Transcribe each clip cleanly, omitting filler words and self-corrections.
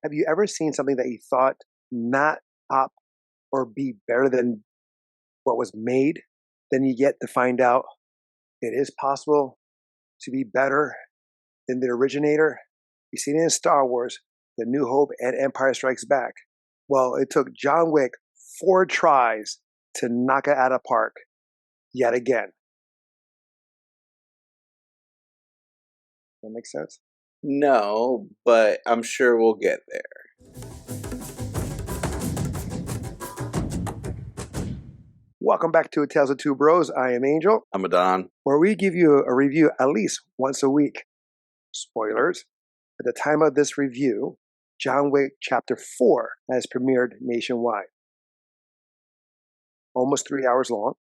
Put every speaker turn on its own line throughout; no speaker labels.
Have you ever seen something that you thought not top or be better than what was made? Then you get to find out it is possible to be better than the originator. You've seen it in Star Wars, The New Hope and Empire Strikes Back. Well, it took John Wick 4 tries to knock it out of park yet again. That makes sense?
No, but I'm sure we'll get there.
Welcome back to Tales of Two Bros. I am Angel,
I'm Adon.
where we give you a review at least once a week. Spoilers. At the time of this review, John Wick Chapter 4 has premiered nationwide. Almost 3 hours long,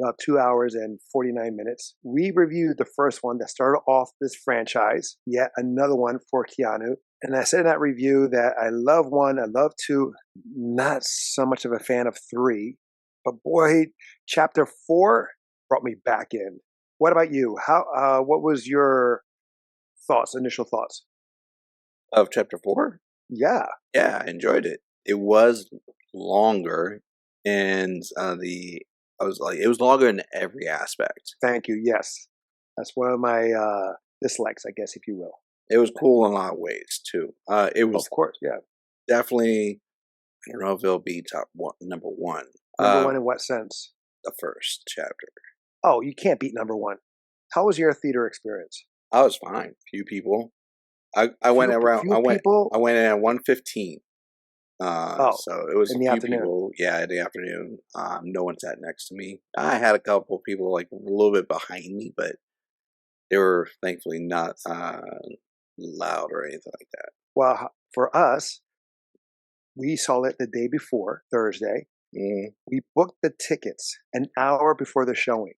about 2 hours and 49 minutes. We reviewed the first one that started off this franchise, yet another one for Keanu. And I said in that review that I love 1, I love 2, not so much of a fan of 3. But boy, Chapter 4 brought me back in. What about you? What was your initial thoughts?
Of Chapter 4?
Yeah.
Yeah, I enjoyed it. It was longer, and it was longer in every aspect.
Thank you. Yes. That's one of my dislikes, I guess, if you will.
It was cool in a lot of ways, too. It was,
of course, yeah.
Definitely, I don't know if it'll be number one.
Number one in what sense?
The first chapter.
Oh, you can't beat number one. How was your theater experience?
I was fine. Few people. I went in at 1:15. So it was
in
a
the
few
afternoon.
people. Yeah, in the afternoon. No one sat next to me. I had a couple people like a little bit behind me, but they were thankfully not loud or anything like that.
Well, for us, we saw it the day before, Thursday. We booked the tickets an hour before the showing.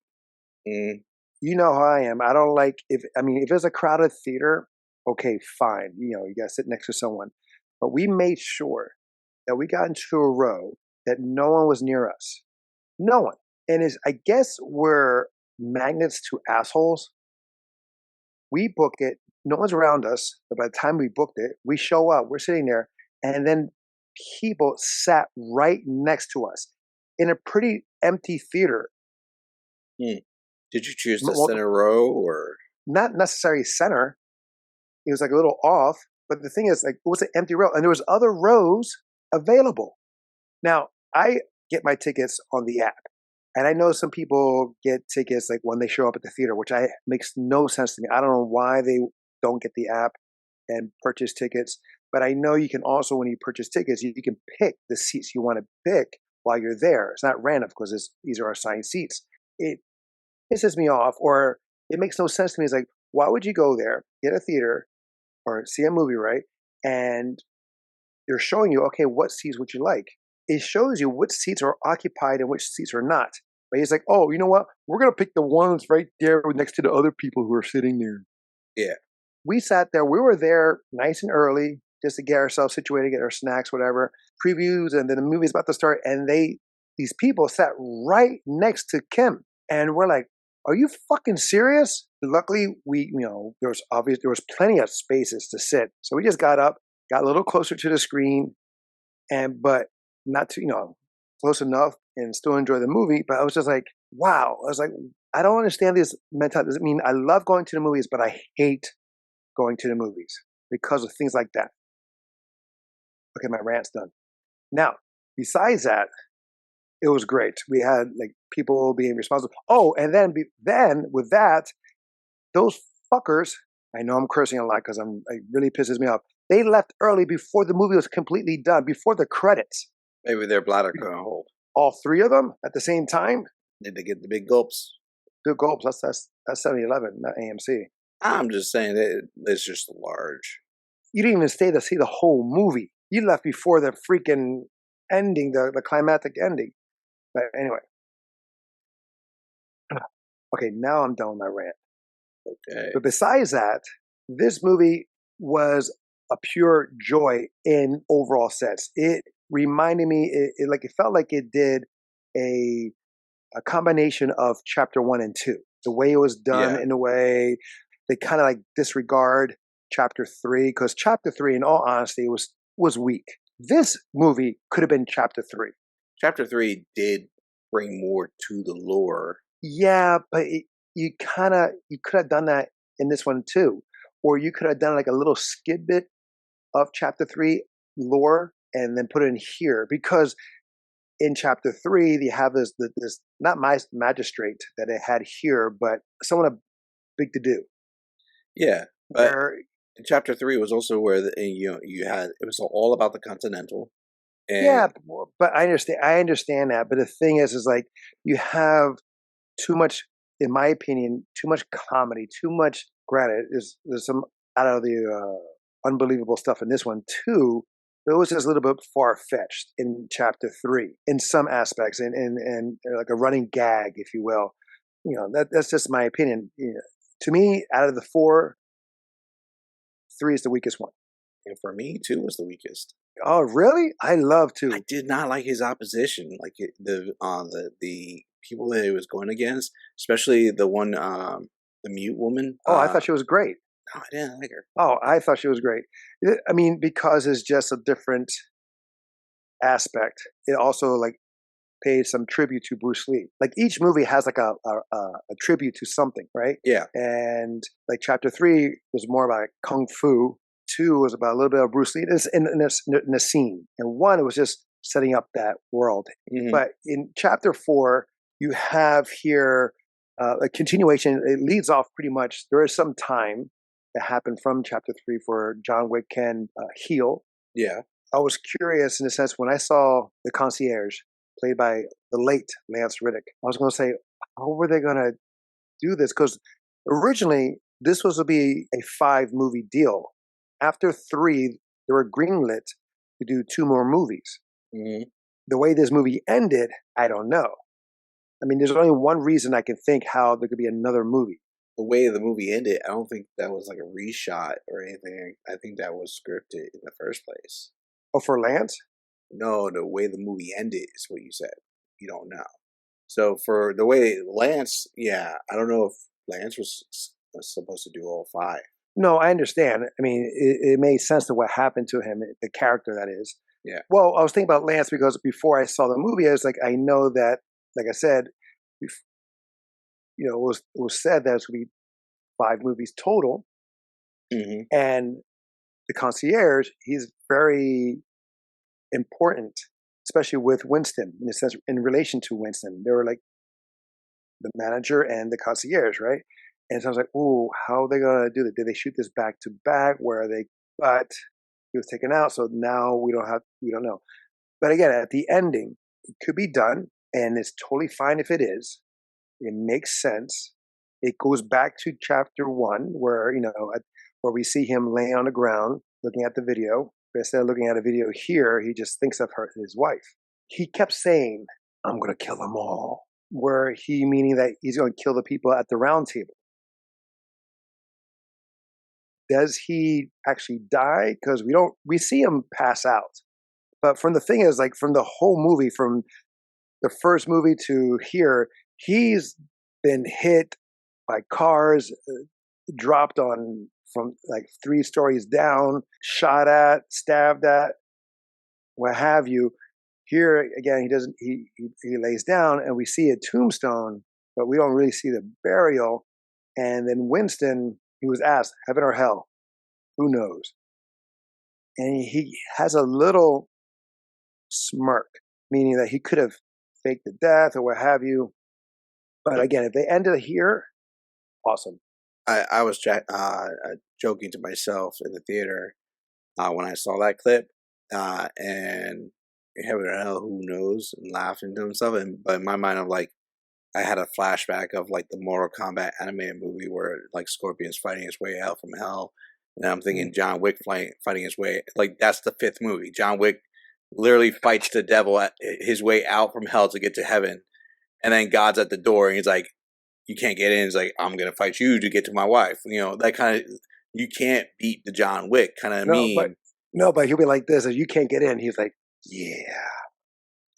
You know how I am. I don't like if it's a crowded theater, okay, fine. You gotta sit next to someone. But we made sure that we got into a row that no one was near us. No one. And I guess we're magnets to assholes. We book it, no one's around us, but by the time we booked it, we show up, we're sitting there, and then people sat right next to us in a pretty empty theater.
Did you choose the center row or?
Not necessarily center. It was like a little off, but the thing is, like, it was an empty row, and there was other rows available. Now, I get my tickets on the app, and I know some people get tickets like when they show up at the theater, which makes no sense to me. I don't know why they don't get the app and purchase tickets. But I know you can also, when you purchase tickets, you can pick the seats you want to pick while you're there. It's not random because these are assigned seats. It pisses me off, or it makes no sense to me. It's like, why would you go there, get a theater, or see a movie, right? And they're showing you, okay, what seats would you like? It shows you which seats are occupied and which seats are not. But he's like, oh, you know what? We're going to pick the ones right there next to the other people who are sitting there.
Yeah.
We sat there. We were there nice and early, just to get ourselves situated, get our snacks, whatever, previews, and then the movie's about to start. And these people sat right next to Kim. And we're like, are you fucking serious? Luckily, there was plenty of spaces to sit. So we just got up, got a little closer to the screen, but not too, close enough and still enjoy the movie. But I was just like, wow. I was like, I don't understand this mentality. I mean, I love going to the movies, but I hate going to the movies because of things like that. Okay, my rant's done. Now, besides that, it was great. We had like people being responsible. Oh, and then with that, those fuckers, I know I'm cursing a lot because it really pisses me off. They left early before the movie was completely done, before the credits.
Maybe their bladder couldn't hold.
All 3 of them at the same time?
Did they get the big gulps?
Big gulps, that's 7-Eleven, not AMC.
I'm just saying it's just large.
You didn't even stay to see the whole movie. You left before the freaking ending, the climactic ending. But anyway. Okay, now I'm done with my rant.
Okay.
But besides that, this movie was a pure joy in overall sense. It reminded me, it felt like it did a combination of chapter 1 and 2. The way it was done, in a way, they kind of like disregard chapter 3, because chapter 3, in all honesty, was weak. This movie could have been chapter 3.
Chapter 3 did bring more to the lore.
Yeah, but you could have done that in this one too, or you could have done like a little skidbit of chapter 3 lore and then put it in here, because in chapter 3 they have this not my magistrate that it had here, but someone a big to do.
Yeah, but
Where
chapter 3 was also where you had it was all about the Continental,
yeah,
and
but I understand that, but the thing is like you have too much, in my opinion, too much comedy, too much. Granted, there's some out of the unbelievable stuff in this one too. But it was just a little bit far fetched in chapter 3 in some aspects, and like a running gag, if you will. That's just my opinion. To me, out of the four, 3 is the weakest one.
for me 2 was the weakest.
Oh, really? I love
I
to.
did not like his opposition, like the people that he was going against, especially the one the mute woman.
Oh, I thought she was great.
No, I didn't like her.
Oh, I thought she was great. I mean, because it's just a different aspect. It also like paid some tribute to Bruce Lee. Like each movie has like a tribute to something, right?
Yeah.
And like chapter 3 was more about kung fu. 2 was about a little bit of Bruce Lee in a scene, and 1 it was just setting up that world.
Hmm.
But in chapter 4, you have here a continuation. It leads off pretty much. There is some time that happened from chapter 3 for John Wick can heal.
Yeah.
I was curious in a sense when I saw the concierge played by the late Lance Riddick. I was going to say, how were they going to do this? Because originally this was to be a 5-movie deal. After 3, they were greenlit to do 2 more movies.
Hmm.
The way this movie ended, I don't know. I mean, there's only one reason I can think how there could be another movie.
The way the movie ended, I don't think that was like a reshot or anything. I think that was scripted in the first place.
Oh, for Lance?
No, the way the movie ended is what you said. You don't know. So for the way Lance, yeah, I don't know if Lance was supposed to do all 5.
No, I understand. I mean, it made sense to what happened to him, the character that is.
Yeah.
Well, I was thinking about Lance because before I saw the movie, I was like, I know that, like I said, it was said that it's going to be 5 movies total,
Hmm.
and the concierge, he's very important, especially with Winston in a sense, in relation to Winston. They were like the manager and the concierge, right? And so I was like, "Ooh, how are they gonna do that? Did they shoot this back to back? Where are they?" But he was taken out, so now we don't know. But again, at the ending, it could be done, and it's totally fine if it is. It makes sense. It goes back to chapter 1, where where we see him laying on the ground looking at the video. But instead of looking at a video here, he just thinks of his wife. He kept saying, "I'm gonna kill them all." Where he meaning that he's going to kill the people at the round table. Does he actually die? Because we see him pass out. But from the thing is, like from the whole movie, from the first movie to here, he's been hit by cars, dropped on from like 3 stories down, shot at, stabbed at, what have you. Here again, he doesn't. He lays down, and we see a tombstone, but we don't really see the burial. And then Winston, he was asked, "Heaven or hell? Who knows?" And he has a little smirk, meaning that he could have faked the death or what have you. But again, if they ended here, awesome.
I was joking to myself in the theater when I saw that clip, and heaven or hell, who knows, and laughing to himself. And but in my mind, I'm like, I had a flashback of like the Mortal Kombat animated movie where like Scorpion's fighting his way out from hell, and I'm thinking John Wick fighting his way. Like that's the 5th movie. John Wick literally fights the devil at his way out from hell to get to heaven, and then God's at the door, and he's like, "You can't get in." He's like, "I'm gonna fight you to get to my wife." That kind of you can't beat the John Wick kind of
No, but
meme.
no, but he'll be like this: "You can't get in." He's like, "Yeah,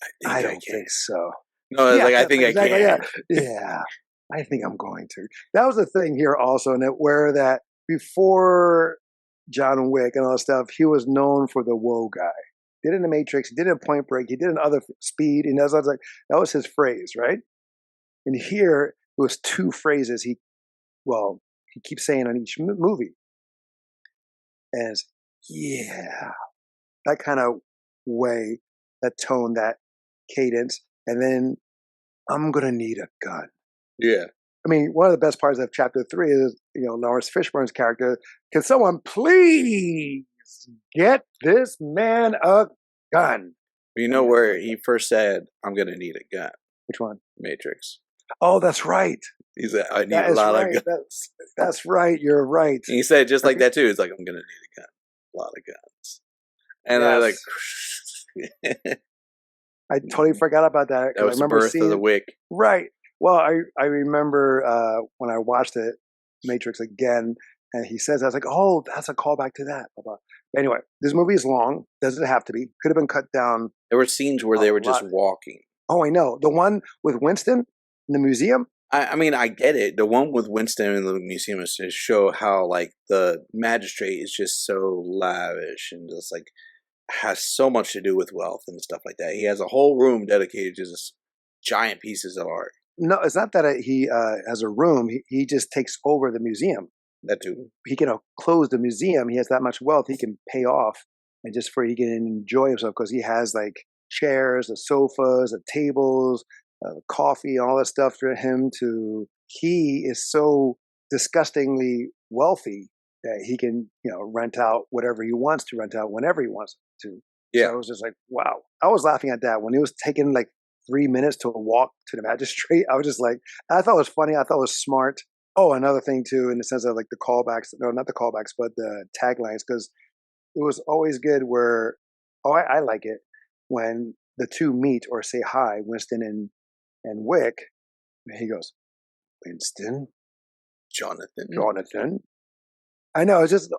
I
I
think I
don't
can.
think so."
No, it's
Yeah,
like I think I
exactly. Yeah,
can.
yeah. I think I'm going to. That was the thing here, also, and that where that before. John Wick and all that stuff, he was known for the whoa guy. He did it in the Matrix, he did it in Point Break, he did it in other Speed, and that's like that was his phrase, right? And here it was two phrases he keeps saying on each movie as yeah, that kind of way, that tone, that cadence, and then I'm gonna need a gun.
Yeah.
I mean, one of the best parts of chapter 3 is, Lawrence Fishburne's character. Can someone please get this man a gun?
You know where he first said, "I'm gonna need a gun"?
Which one?
Matrix.
Oh, that's right.
He said, "I need
That
a
is
lot of
right.
guns."
That's right. You're right.
And he said it just like that too. He's like, "I'm gonna need a gun, a lot of guns," and they're like,
Yes. I totally forgot about that.
that
'Cause I
was the
remember
birth of the
seeing
Wick.
right. Well, I remember when I watched it, Matrix again, and he says, I was like, oh, that's a callback to that. Blah, blah. Anyway, this movie is long. Doesn't have to be. Could have been cut down
There were scenes where
a
they were just
lot.
walking.
Oh, I know. The one with Winston in the museum?
I mean, I get it. The one with Winston in the museum is to show how, like, the magistrate is just so lavish and just, like, has so much to do with wealth and stuff like that. He has a whole room dedicated to just giant pieces of art.
No, it's not that he has a room. He just takes over the museum.
That too.
He can close the museum. He has that much wealth he can pay off, and just for he can enjoy himself because he has like chairs, the sofas, the tables, coffee, all that stuff for him to. He is so disgustingly wealthy that he can rent out whatever he wants to rent out whenever he wants to.
Yeah.
So I was just like, wow. I was laughing at that when he was taking like 3 minutes to walk to the magistrate. I was just like, I thought it was funny. I thought it was smart. Oh, another thing too, in the sense of like the callbacks, no, not the callbacks, but the taglines, because it was always good where, I like it when the two meet or say hi, Winston and Wick. And he goes, Winston, Jonathan. I know. I just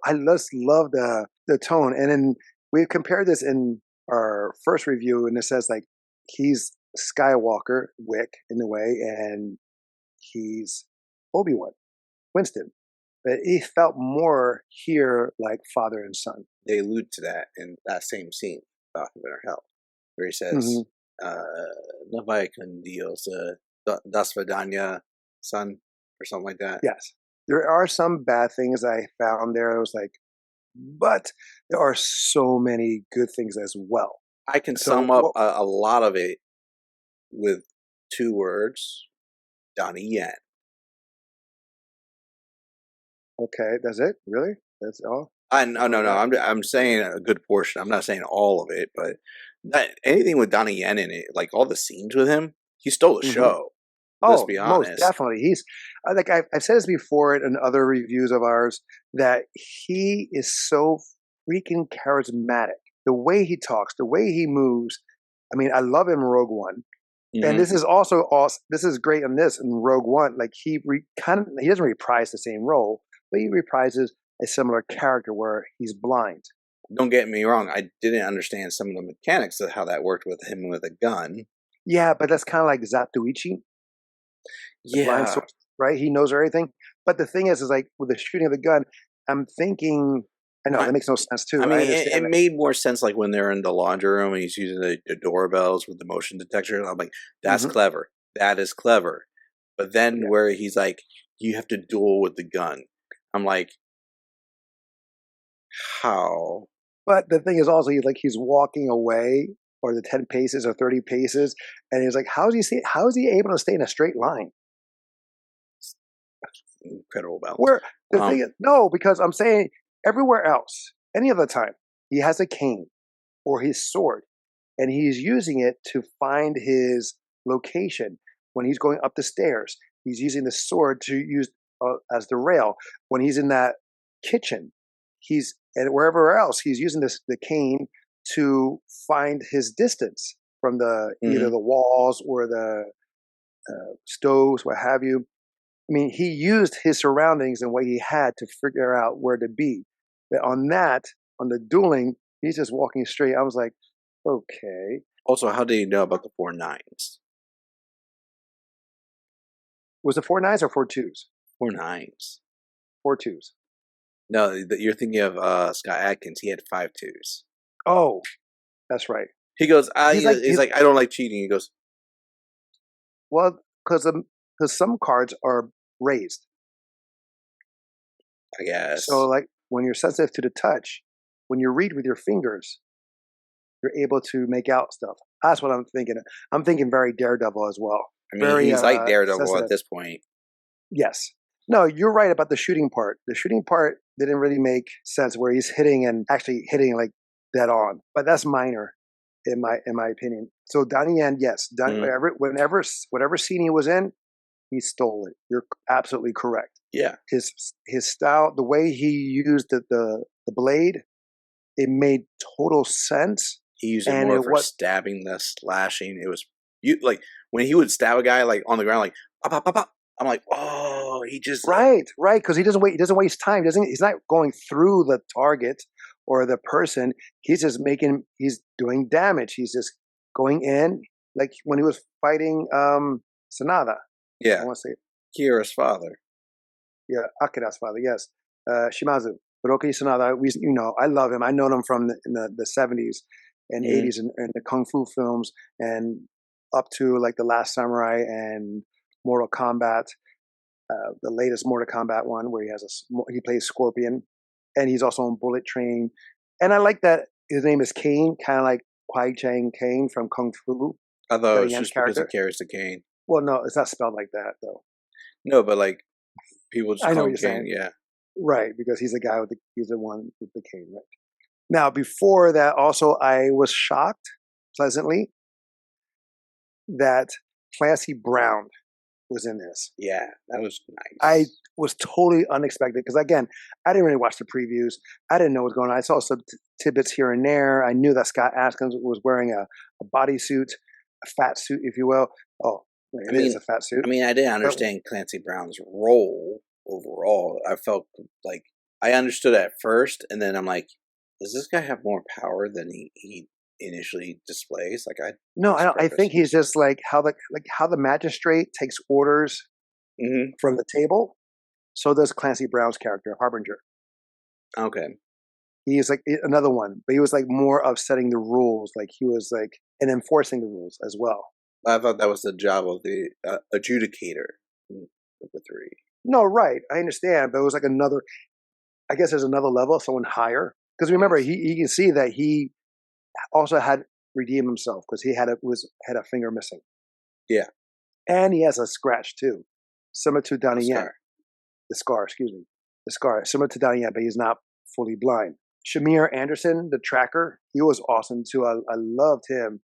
love the tone. And then we compared this in our first review, and it says like he's Skywalker, Wick, in a way, and he's Obi-Wan, Winston. But he felt more here like father and son.
They allude to that in that same scene about him in her health, where he says, "No vaya con Dios, das vidania, son," or something like that.
Yes. There are some bad things I found there. I was like, but there are so many good things as well.
I can sum up a lot of it with 2 words: Donnie Yen.
Okay, that's it? Really? That's all?
No. I'm saying a good portion. I'm not saying all of it, but anything with Donnie Yen in it, like all the scenes with him, he stole the show. Let's be honest.
Most definitely. He's like I've said this before in other reviews of ours that he is so freaking charismatic. The way he talks, the way he moves. I mean, I love him in Rogue One. And this is also awesome. This is great in Rogue One. Like he doesn't reprise the same role, but he reprises a similar character where he's blind.
Don't get me wrong. I didn't understand some of the mechanics of how that worked with him with a gun.
Yeah, but that's kind of like Zatoichi.
Yeah.
Blind source, right? He knows everything. But the thing is like with the shooting of the gun, I'm thinking, I know that makes no sense too.
I mean, it made more sense like when they're in the laundry room and he's using the doorbells with the motion detector. I'm like, that's clever. That is clever. But then where he's like, you have to duel with the gun. I'm like, how?
But the thing is also he's walking away or the 10 paces or 30 paces. And he's like, how is he able to stay in a straight line?
Incredible balance.
Where the thing is, no, because I'm saying everywhere else, any other time, he has a cane or his sword, and he's using it to find his location. When he's going up the stairs, he's using the sword to use as the rail. When he's in that kitchen, and wherever else, he's using the cane to find his distance from either the walls or the stoves, what have you. I mean, he used his surroundings and what he had to figure out where to be. But on the dueling, he's just walking straight. I was like, okay.
Also, how did he know about the 4 9s?
Was it 4 9s or 4 2s?
4 9s.
4 2s.
No, you're thinking of Scott Adkins. He had 5 twos.
Oh, that's right.
He goes, he's
He's
like, I don't like cheating. He goes,
well, because some cards are raised.
I
So,
guess.
like when you're sensitive to the touch, when you read with your fingers, you're able to make out stuff. That's what I'm thinking. I'm thinking very Daredevil as well.
I mean,
Very
he's like Daredevil at
sensitive.
this point.
Yes. No, you're right about the shooting part. The shooting part didn't really make sense where he's hitting and actually hitting like dead on. But that's minor in my opinion. So Donnie Yen, yes, Donnie,
Mhm.
whatever scene he was in, he stole it. You're absolutely correct.
Yeah.
His style, the way he used the blade, it made total sense.
He used it
And
more
it
for
was
stabbing than slashing. It was you like when he would stab a guy like on the ground, like pop, pop, pop, pop. I'm like, oh, he just like
right, because he doesn't waste time. He's not going through the target or the person. He's doing damage. He's just going in, like when he was fighting Sanada. I
yeah,
want to say,
Kira's father.
yeah, Akira's father, yes. Shimazu. Hiroki Sanada, I love him. I know him from the 70s and
Mm.
80s and the Kung Fu films and up to like The Last Samurai and Mortal Kombat, the latest Mortal Kombat one where he plays Scorpion and he's also on Bullet Train. And I like that his name is Kane, kind of like Kwai Chang Kane from Kung Fu,
I thought it
Donnie
was
Yen's
just because he
character.
carries the cane.
Well, no, it's not spelled like that though.
No, but like people just
I know
call
what
him
you're
Cane.
saying.
Yeah.
Right, because he's the one with the cane, right? Now, before that, also, I was shocked pleasantly that Clancy Brown was in this.
Yeah, that was
I
nice.
was totally unexpected because, again, I didn't really watch the previews. I didn't know what was going on. I saw some tidbits here and there. I knew that Scott Atkins was wearing a bodysuit, a fat suit, if you will. Oh,
I
it is
mean,
a fat suit.
I didn't
But
understand Clancy Brown's role overall. I felt like I understood at first, and then I'm like, does this guy have more power than he initially displays? Like I
no, I
his
don't. I
purpose.
think he's just like how the magistrate takes orders
Hmm.
from the table. So does Clancy Brown's character, Harbinger.
Okay.
He is like another one, but he was like more of setting the rules. Like he was like and enforcing the rules as well.
I thought that was the job of the adjudicator. Number three.
No, right. I understand, but it was like another. I guess there's another level, someone higher. Because
I
remember,
guess.
he you can see that he also had redeemed himself because he had a finger missing,
Yeah.
and he has a scratch too, similar to
A
Donnie Yen.
scar.
The scar, excuse me, the scar, similar to Donnie Yen, but he's not fully blind. Shamir Anderson, the tracker, he was awesome too. I loved him.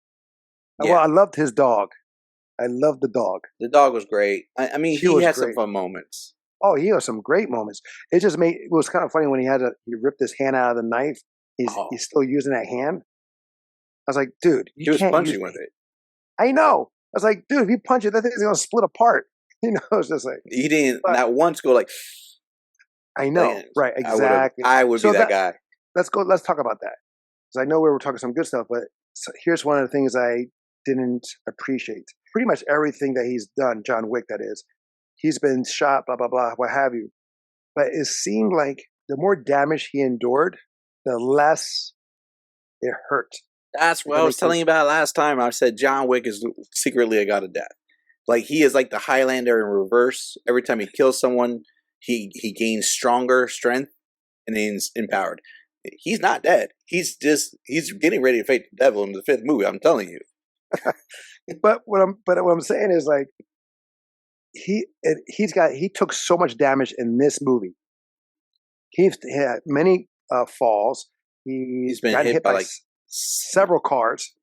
Well,
Yeah.
I loved his dog. I loved the dog.
The dog was great. I mean,
She
he
was
had some
great.
fun moments.
Oh, he had some great moments. It was kind of funny when he ripped his hand out of the knife.
Oh,
He's still using that hand. I was like, dude, you
he was
can't use
punching with
the.
it.
I know. I was like, dude, if you punch it, that thing's gonna split apart. It's just like,
He didn't
but
not once go
I know,
like
right?
I
Exactly.
I would be
So
that guy.
let's go. Let's talk about that because I know we were talking some good stuff, but here's one of the things I didn't appreciate. Pretty much everything that he's done, John Wick, that is, he's been shot, blah blah blah, what have you. But it seemed like the more damage he endured, the less it hurt.
That's
If
what
that
I was
makes
telling you
sense.
about last time. I said John Wick is secretly a god of death. Like he is like the Highlander in reverse. Every time he kills someone, he gains stronger strength and he's empowered. He's not dead. He's getting ready to fight the devil in the fifth movie. I'm telling you.
But what I'm saying is like he took so much damage in this movie. He had many falls. He
He's been
got
hit
hit
by
by
like
several cars.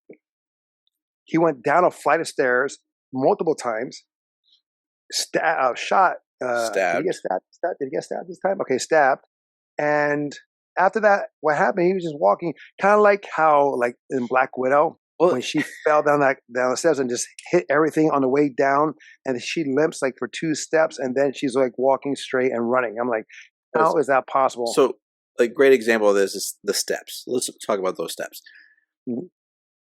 He went down a flight of stairs multiple times. Shot. Did he get
stabbed.
stabbed? Did he get stabbed this time? Okay, stabbed. And after that, what happened? He was just walking, kind of like how, like in Black Widow,
Well,
when she fell down down the steps and just hit everything on the way down, and she limps like for 2 steps, and then she's like walking straight and running. I'm like, how is that possible?
so a great example of this is the steps. Let's talk about those steps.
Mhm.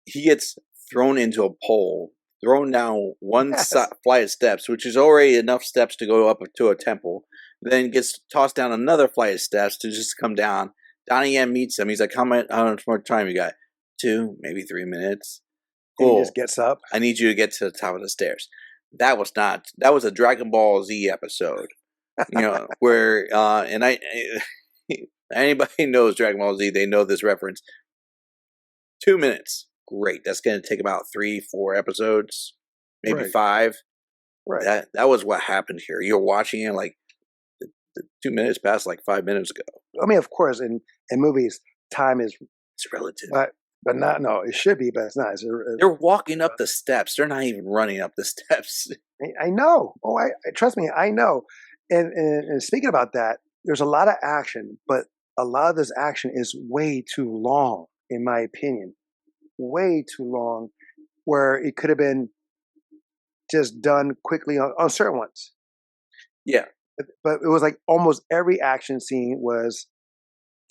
He gets thrown into a pole, thrown down one
Yes,
flight of steps, which is already enough steps to go up to a temple. then gets tossed down another flight of steps to just come down. Donnie Yen meets him. He's like, how much more time you got? 2, maybe 3 minutes.
And he
Cool.
just gets up.
I need you to get to the top of the stairs. That was a Dragon Ball Z episode. Where anybody knows Dragon Ball Z, they know this reference. 2 minutes. Great. That's going to take about 3, 4 episodes, maybe
Right.
5.
Right.
That was what happened here. You're watching it like the 2 minutes passed like 5 minutes ago.
I mean, of course, in movies, time is
It's relative.
But not, no, it should be, but it's not.
They're walking up the steps. They're not even running up the steps.
I know. Oh, I trust me, I know. And speaking about that, there's a lot of action, but a lot of this action is way too long, in my opinion. Way too long, where it could have been just done quickly on certain ones.
Yeah.
But it was like almost every action scene was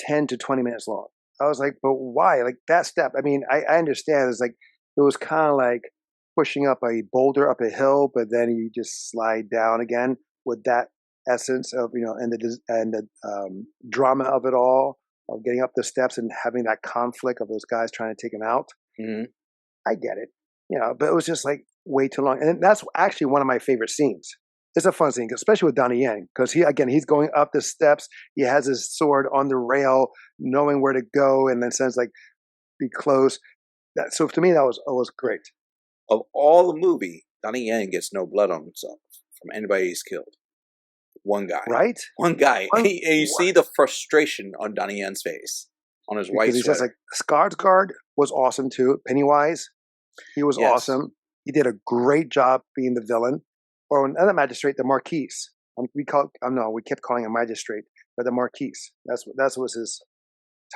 10 to 20 minutes long. I was like, but why? Like that step. I mean, I understand. It's like, it was kind of like pushing up a boulder up a hill, but then you just slide down again with that essence of, and the drama of it all, of getting up the steps and having that conflict of those guys trying to take him out.
Mm-hmm.
I get it, but it was just like way too long. And that's actually one of my favorite scenes. It's a fun scene, especially with Donnie Yen, because he's going up the steps. He has his sword on the rail, knowing where to go, and then says like, "Be close." So to me, that was great.
Of all the movie, Donnie Yen gets no blood on himself from anybody he's killed. One guy,
right?
One guy, and you see the frustration on Donnie Yen's face, on his white
He's
sweater.
just like, Skarsgård was awesome too. Pennywise, he was awesome. He did a great job being the villain. Or another magistrate, the Marquis. We kept calling him magistrate, but the Marquis. That's what his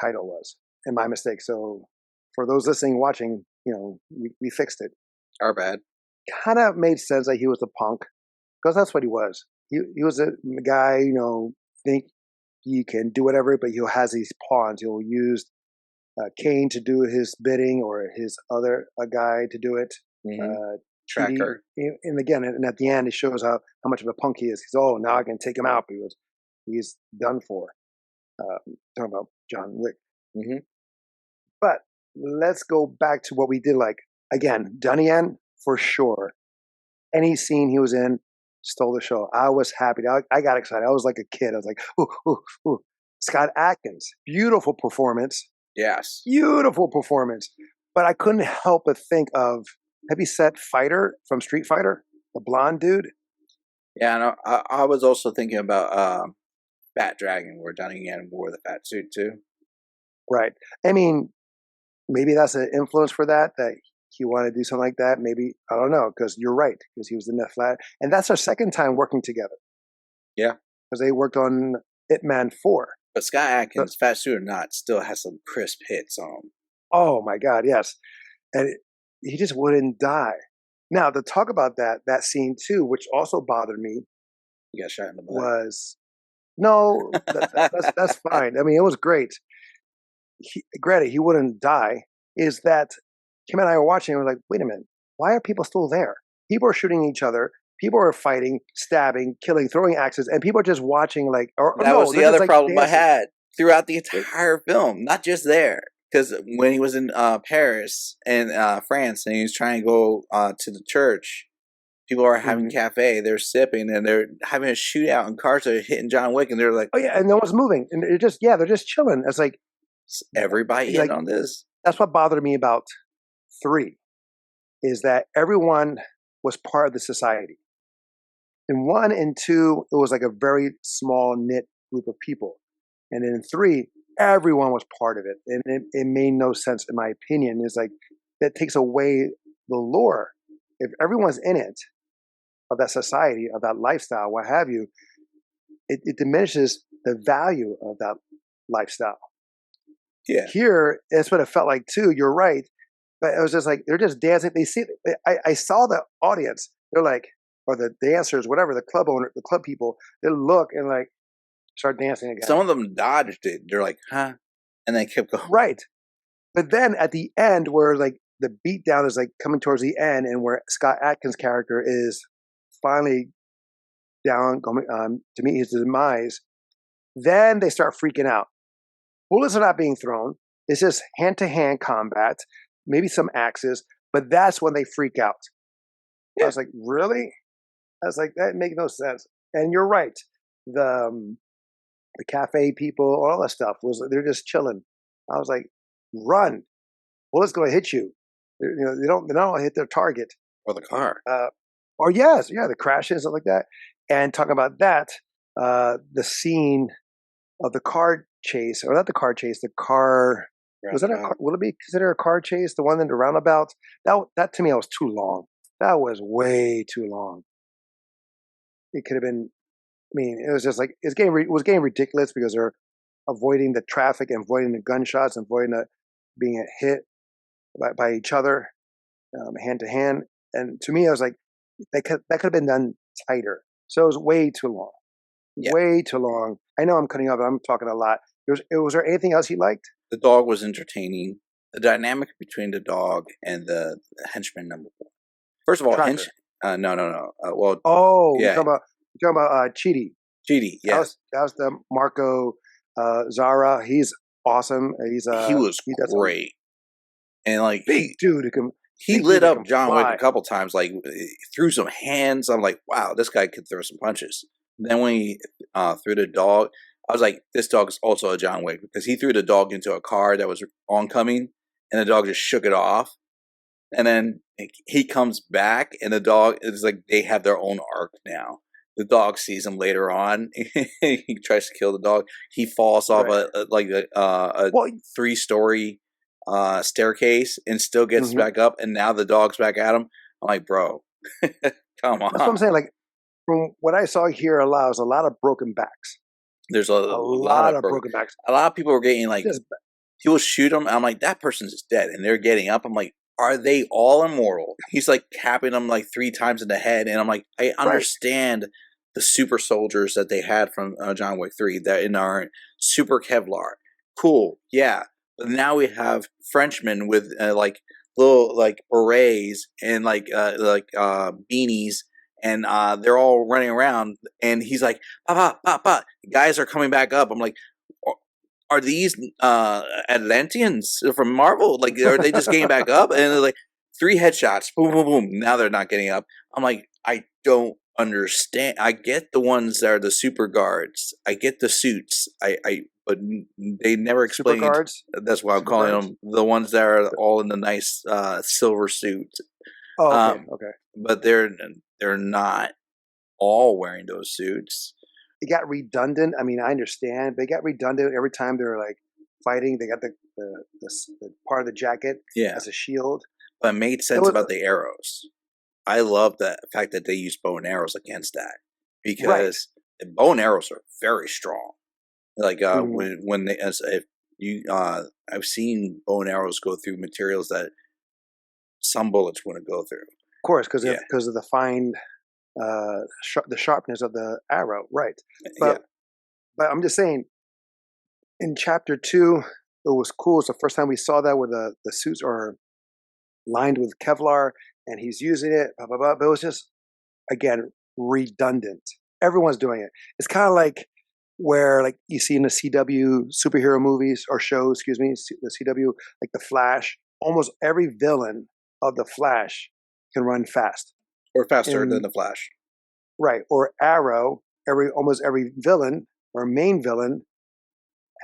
title was. And my mistake. So for those listening, watching, we fixed it.
Our bad.
Kind of made sense that he was a punk, because that's what he was. He was a guy, think he can do whatever, but he has these pawns. He'll use Kane to do his bidding, or his other guy to do it.
Mm-hmm. Tracker.
And again, and at the end, it shows how much of a punk he is. He's, now I can take him out because he's done for. Talking about John Wick.
Mm-hmm.
But let's go back to what we did. Like, again, Donnie Yen, for sure. Any scene he was in stole the show. I was happy. I got excited. I was like a kid. I was like, ooh, ooh, ooh. Scott Adkins, beautiful performance.
Yes.
Beautiful performance. But I couldn't help but think of, heavy-set fighter from Street Fighter, the blonde dude.
Yeah, and I was also thinking about Fat Dragon, where Donnie Yen wore the fat suit too.
Right. I mean, maybe that's an influence for that he wanted to do something like that. Maybe, I don't know, because you're right, because he was in that flat. And that's our second time working together.
Yeah.
Because they worked on Ip Man 4.
But Scott Adkins, fat suit or not, still has some crisp hits on him.
Oh, my God, yes. And he just wouldn't die. Now, to talk about that scene too, which also bothered me.
You got shot in the butt.
Was no, that's fine. I mean, it was great. Granted, he wouldn't die. Is that Kim and I were watching? And we're like, wait a minute, why are people still there? People are shooting each other. People are fighting, stabbing, killing, throwing axes, and people are just watching. Like,
that was the other problem I had throughout the entire film, not just there. Because when he was in Paris and France, and he was trying to go to the church, people are having cafe, they're sipping, and they're having a shootout, and cars are hitting John Wick, and they're like,
"Oh yeah," and no one's moving, and they're just chilling. It's like
everybody in on this.
That's what bothered me about 3, is that everyone was part of the society. In 1 and 2, it was like a very small knit group of people, and in 3. Everyone was part of it, and it made no sense in my opinion. It's like that takes away the lore. If everyone's in it, of that society, of that lifestyle, what have you, it diminishes the value of that lifestyle.
Yeah.
Here, that's what it felt like too. You're right, but it was just like they're just dancing. They see. I saw the audience. They're like, or the dancers, whatever, the club owner, the club people. They look and like. Start dancing again.
Some of them dodged it. They're like, huh? And they kept going.
Right. But then at the end, where like the beat down is like coming towards the end, and where Scott Adkins' character is finally down to meet his demise. Then they start freaking out. Bullets are not being thrown. It's just hand-to-hand combat, maybe some axes, but that's when they freak out. I was like, really? I was like, that makes no sense. And you're right. The cafe people, all that stuff they're just chilling. I was like, run. Bullets going to hit you. They don't hit their target.
Or the car.
Or yes, yeah, the crashes and stuff like that. And talking about that, the scene of the car chase, or not the car chase, the car. Was that will it be considered a car chase? The one in the roundabout? That to me was too long. That was way too long. It could have been. I mean, it was just like it was getting ridiculous because they're avoiding the traffic and avoiding the gunshots and avoiding being hit by each other, hand to hand. And to me, I was like, that could have been done tighter. So it was way too long. Yeah. Way too long. I know I'm cutting up, but I'm talking a lot. Was there anything else you liked?
The dog was entertaining. The dynamic between the dog and the henchman number 1. First of all, no.
Yeah. You're talking about Chidi.
Chidi, yes.
That was the Marco Zara. He's awesome.
He was great. And like
big dude.
He lit up John Wick a couple times, like threw some hands. I'm like, wow, this guy could throw some punches. Then when he threw the dog, I was like, this dog is also a John Wick because he threw the dog into a car that was oncoming, and the dog just shook it off. And then he comes back, and the dog is like they have their own arc now. The dog sees him later on. He tries to kill the dog. He falls off a 3-story staircase and still gets back up. And now the dog's back at him. I'm like, bro, come on.
That's what I'm saying. Like from what I saw here, allows a lot of broken backs.
There's a lot of broken backs. A lot of people were getting like, he will shoot them. I'm like, that person's just dead. And they're getting up. I'm like, are they all immortal? He's like capping them like 3 times in the head. And I'm like, I understand the super soldiers that they had from John Wick 3 that in our super Kevlar. Cool. Yeah. But now we have Frenchmen with like little like berets and like beanies. And they're all running around. And he's like, "Pa, pa, pa." Guys are coming back up. I'm like, are these Atlanteans from Marvel? Like, are they just getting back up? And they're like 3 headshots, boom, boom, boom. Now they're not getting up. I'm like, I don't understand. I get the ones that are the super guards. I get the suits. But they never explain.
Super guards?
That's what I'm calling them. The ones that are all in the nice silver suits.
Oh, okay, okay.
But they're not all wearing those suits.
It got redundant. I mean, I understand, but it got redundant every time they were like fighting. They got the part of the jacket as a shield.
But it made sense about the arrows. I love the fact that they use bow and arrows against that because bow and arrows are very strong. Like when they I've seen bow and arrows go through materials that some bullets wouldn't go through.
Of course, because of the fine. The sharpness of the arrow, right? But I'm just saying, in chapter 2, it was cool. It's the first time we saw that where the suits are lined with Kevlar, and he's using it. Blah, blah, blah. But it was just again redundant. Everyone's doing it. It's kind of like where like you see in the CW superhero movies or shows, the CW, like the Flash. Almost every villain of the Flash can run fast.
Or faster than the Flash.
Right. Or Arrow, almost every villain or main villain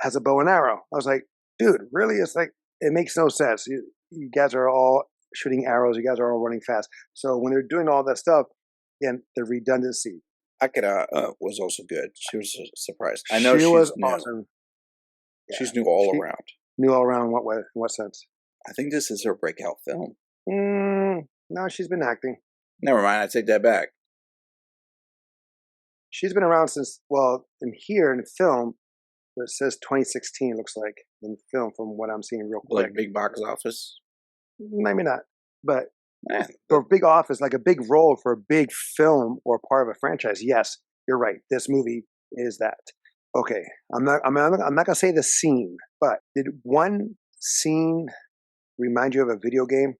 has a bow and arrow. I was like, dude, really? It's like, it makes no sense. You guys are all shooting arrows. You guys are all running fast. So when they're doing all that stuff, again, the redundancy.
Akira was also good. She was surprised. I know
she was
new.
Awesome. Yeah.
She's new all around.
New all around in what way? In what sense?
I think this is her breakout film.
No, she's been acting.
Never mind, I take that back.
She's been around since, in film, it says 2016, looks like, in film from what I'm seeing real quick.
Like big box office?
Maybe not, but for a big office, like a big role for a big film or part of a franchise, yes, you're right. This movie is that. Okay, I'm not gonna say the scene, but did one scene remind you of a video game?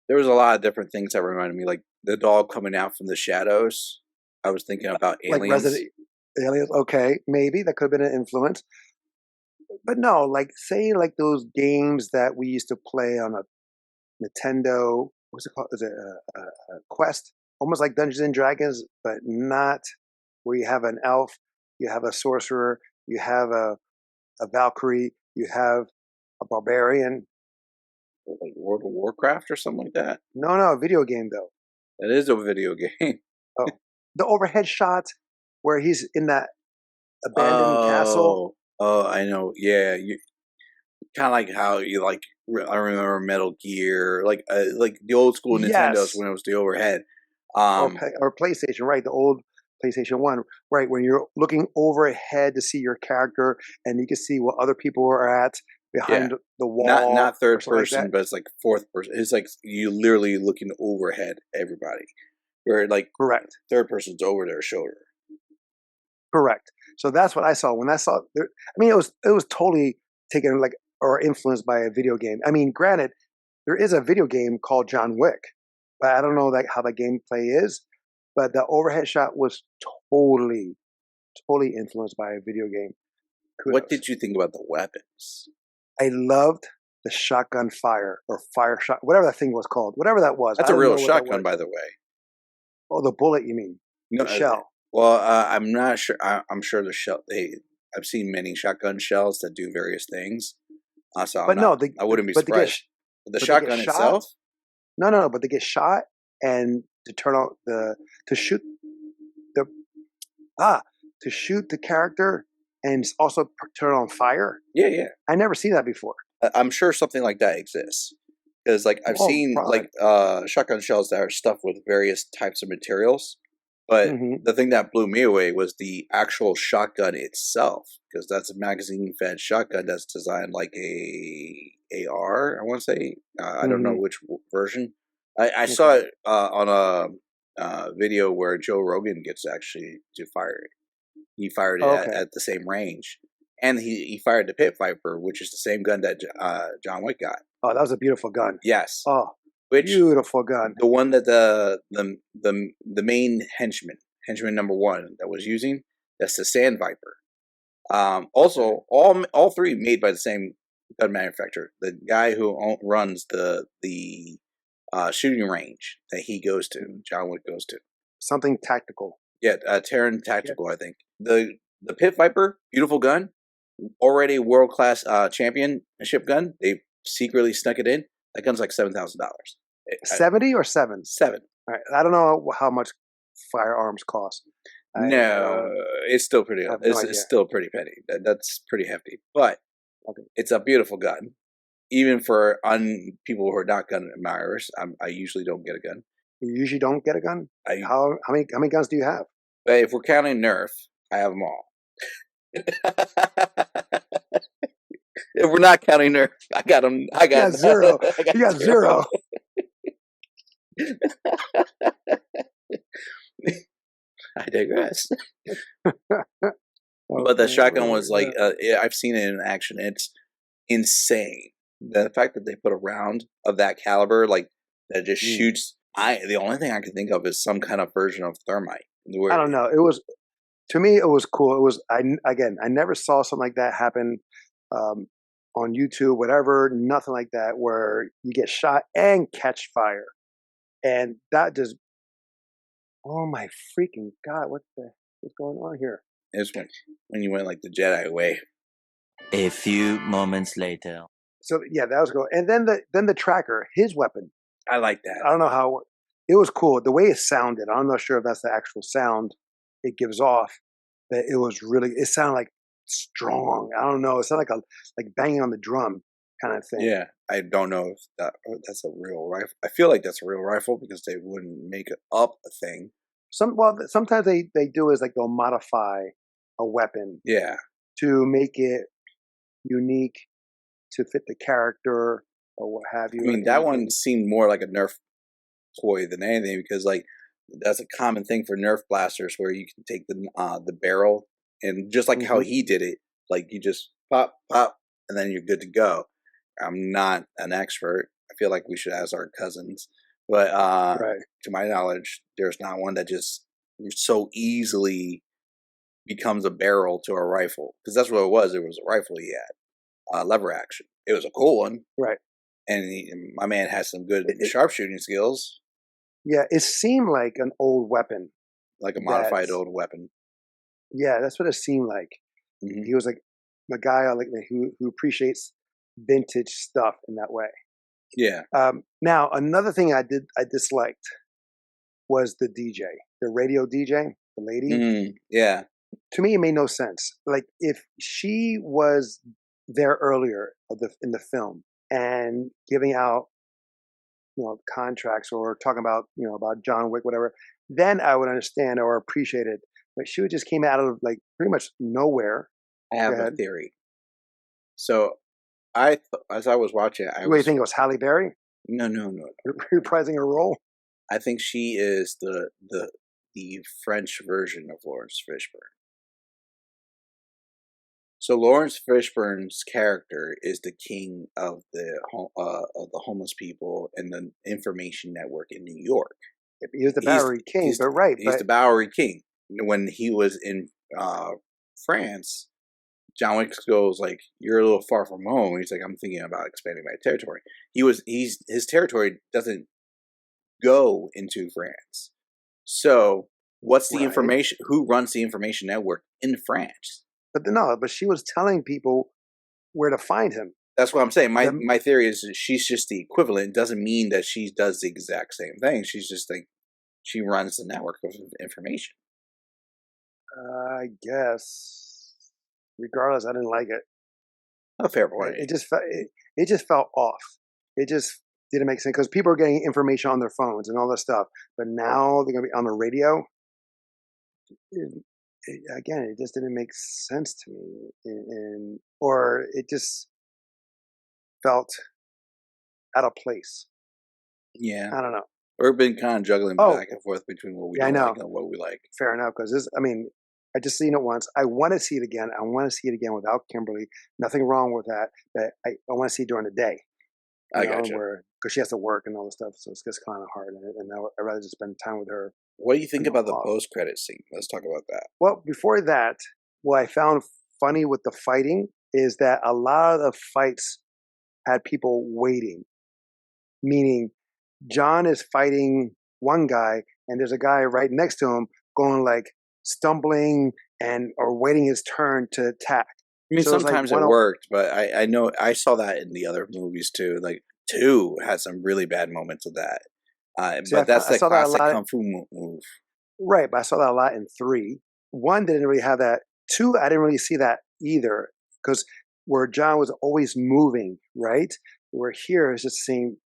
There was a lot of different things that reminded me, like the dog coming out from the shadows. I was thinking about
Like
aliens.
Resident Aliens. Okay, maybe that could have been an influence. But no, like say like those games that we used to play on a Nintendo. What's it called? Is it a Quest? Almost like Dungeons and Dragons, but not where you have an elf, you have a sorcerer, you have a Valkyrie, you have a barbarian.
Like World of Warcraft or something like that.
No, no, video game though.
That is a video game.
Oh, the overhead shot where he's in that abandoned castle.
Oh, I know. Yeah, you kind of like how you like. I remember Metal Gear, like the old school Nintendos
Yes,
when it was the overhead.
or
Um,
or PlayStation, right? The old PlayStation One, right? When you're looking overhead to see your character, and you can see what other people are at
yeah,
behind the wall
not
or
third
something like that.
person, but it's like fourth person. It's like you literally looking overhead everybody, where like
Correct,
third person's over their shoulder.
correct. So that's what I saw when I saw. I mean, it was totally taken like or influenced by a video game. I mean, granted, there is a video game called John Wick, but I don't know like how the gameplay is. But the overhead shot was totally, totally influenced by a video game.
What
Kudos.
did you think about the weapons?
I loved the shotgun fire or fire shot, whatever that thing was called, whatever that was. I
That's a
don't
real
know what that
shotgun,
was.
by the way.
Oh, the bullet, you mean?
No,
The shell.
well, I'm not sure. I'm sure the shell. I've seen many shotgun shells that do various things. So I'm
But
not.
no,
I wouldn't be
but they get,
surprised. The
but they get
shotgun
shot.
itself.
No, no, no, but they get shot and to turn on to shoot the, ah, to shoot the character and also turn on fire.
Yeah, yeah.
I never seen that before.
I'm sure something like that exists because, like, I've
Oh,
seen
probably.
like shotgun shells that are stuffed with various types of materials. But
Hmm.
the thing that blew me away was the actual shotgun itself, because that's a magazine-fed shotgun that's designed like a AR. I want to say I don't know
Hmm.
which version. I saw
Okay.
it on a video where Joe Rogan gets actually to fire it. He fired it
Okay.
at the same range, and he fired the Pit Viper, which is the same gun that John Wick got.
Oh, that was a beautiful gun.
Yes,
Oh,
which
beautiful gun.
the one that the main henchman number one that was using, that's the Sand Viper.
Okay.
Also, all three made by the same gun manufacturer. The guy who runs the shooting range that he goes to, John Wick goes to.
Something tactical.
Yeah, Terran
Yeah.
Tactical, I think. The Pit Viper, beautiful gun, already world class championship gun. They secretly snuck it in. That gun's like $7,000.
70 or 7?
Seven.
All right. I don't know how much firearms cost. I
No,
don't
it's still pretty.
I have no
It's
idea.
still pretty petty. That's pretty hefty, but
Okay.
it's a beautiful gun. Even for people who are not gun admirers, I usually don't get a gun.
You usually don't get a gun?
I
How many guns do you have?
But if we're counting Nerf, I have them all. If we're not counting Nerf, I got them. I
You
got
got 0.
I got
You got 0.
zero. I digress. But the
Okay.
shotgun was like, yeah, I've seen it in action. It's insane. The fact that they put a round of that caliber, like that, just
Mm.
shoots. The only thing I can think of is some kind of version of thermite.
I
Where
don't know. It was to me. It was cool. It was. Again. I never saw something like that happen um, on YouTube. Whatever. Nothing like that where you get shot and catch fire, and that just. Oh my freaking god! What's going on here?
it's when you went like the Jedi way.
A few moments later.
So yeah, that was cool. And then the tracker, his weapon.
I like that.
I don't know how it was cool. The way it sounded. I'm not sure if that's the actual sound it gives off. But it was really. It sounded like strong. I don't know. It sounded like banging on the drum kind of thing.
Yeah, I don't know if that's a real rifle. I feel like that's a real rifle because they wouldn't make it up a thing.
Sometimes they do is like they'll modify a weapon
Yeah,
to make it unique to fit the character or what have you.
I mean that one seemed more like a Nerf toy than anything because like that's a common thing for Nerf blasters where you can take the barrel and just like how
Mhm.
he did it, like you just pop pop and then you're good to go. I'm not an expert. I feel like we should ask our cousins But
Right.
to my knowledge, there's not one that just so easily becomes a barrel to a rifle, because that's what it was. It was a rifle he had, lever action. It was a cool one,
Right.
and my man has some good
It,
sharpshooting skills,
yeah, it seemed like an old weapon.
like a
That
modified old weapon.
Yeah, that's what it seemed like.
Hmm.
He was like a guy like who appreciates vintage stuff in that way.
Yeah.
Now another thing I disliked was the DJ, the radio DJ, the lady.
Yeah.
To me, it made no sense. Like if she was there earlier in the film and giving out contracts or talking about about John Wick, whatever, then I would understand or appreciate it. But she just came out of like pretty much nowhere.
I
Go
have a
ahead.
theory. So as I was watching it, I
What do you
was
think? It was Halle Berry
no.
reprising her role?
I think she is the French version of Lawrence Fishburne. So Lawrence Fishburne's character is the king of the homeless people and the information network in New York.
He was the Bowery King, but
He's the Bowery King. When he was in France, John Wick goes like, "You're a little far from home." He's like, "I'm thinking about expanding my territory." His territory doesn't go into France. So what's the
right.
information? Who runs the information network in France?
But no, but she was telling people where to find him.
That's what I'm saying.
The,
My theory is that she's just the equivalent. It doesn't mean that she does the exact same thing. She's just like, she runs the network of information.
I guess. Regardless, I didn't like it.
A fair point.
It just felt off. It just didn't make sense because people are getting information on their phones and all this stuff, but now they're going to be on the radio. Again, it just didn't make sense to me, or it just felt out of place.
Yeah.
I don't know.
We've been kind of juggling back and forth between what we don't like and what we like.
Fair enough, because I just seen it once. I want to see it again. I want to see it again without Kimberly. Nothing wrong with that, but I want to see it during the day.
I gotcha.
Because she has to work and all this stuff, so it's just kind of hard. And I'd rather just spend time with her.
What do you think about the post-credit scene? Let's talk about that.
Well, before that, what I found funny with the fighting is that a lot of the fights had people waiting, meaning John is fighting one guy, and there's a guy right next to him going like stumbling or waiting his turn to attack.
I mean, so sometimes it worked, but I know I saw that in the other movies too. Like 2 had some really bad moments of that. But that's the classic kung fu move.
Right, but I saw that a lot in 3. 1 didn't really have that. 2, I didn't really see that either, because where John was always moving, right? Where here is just seeing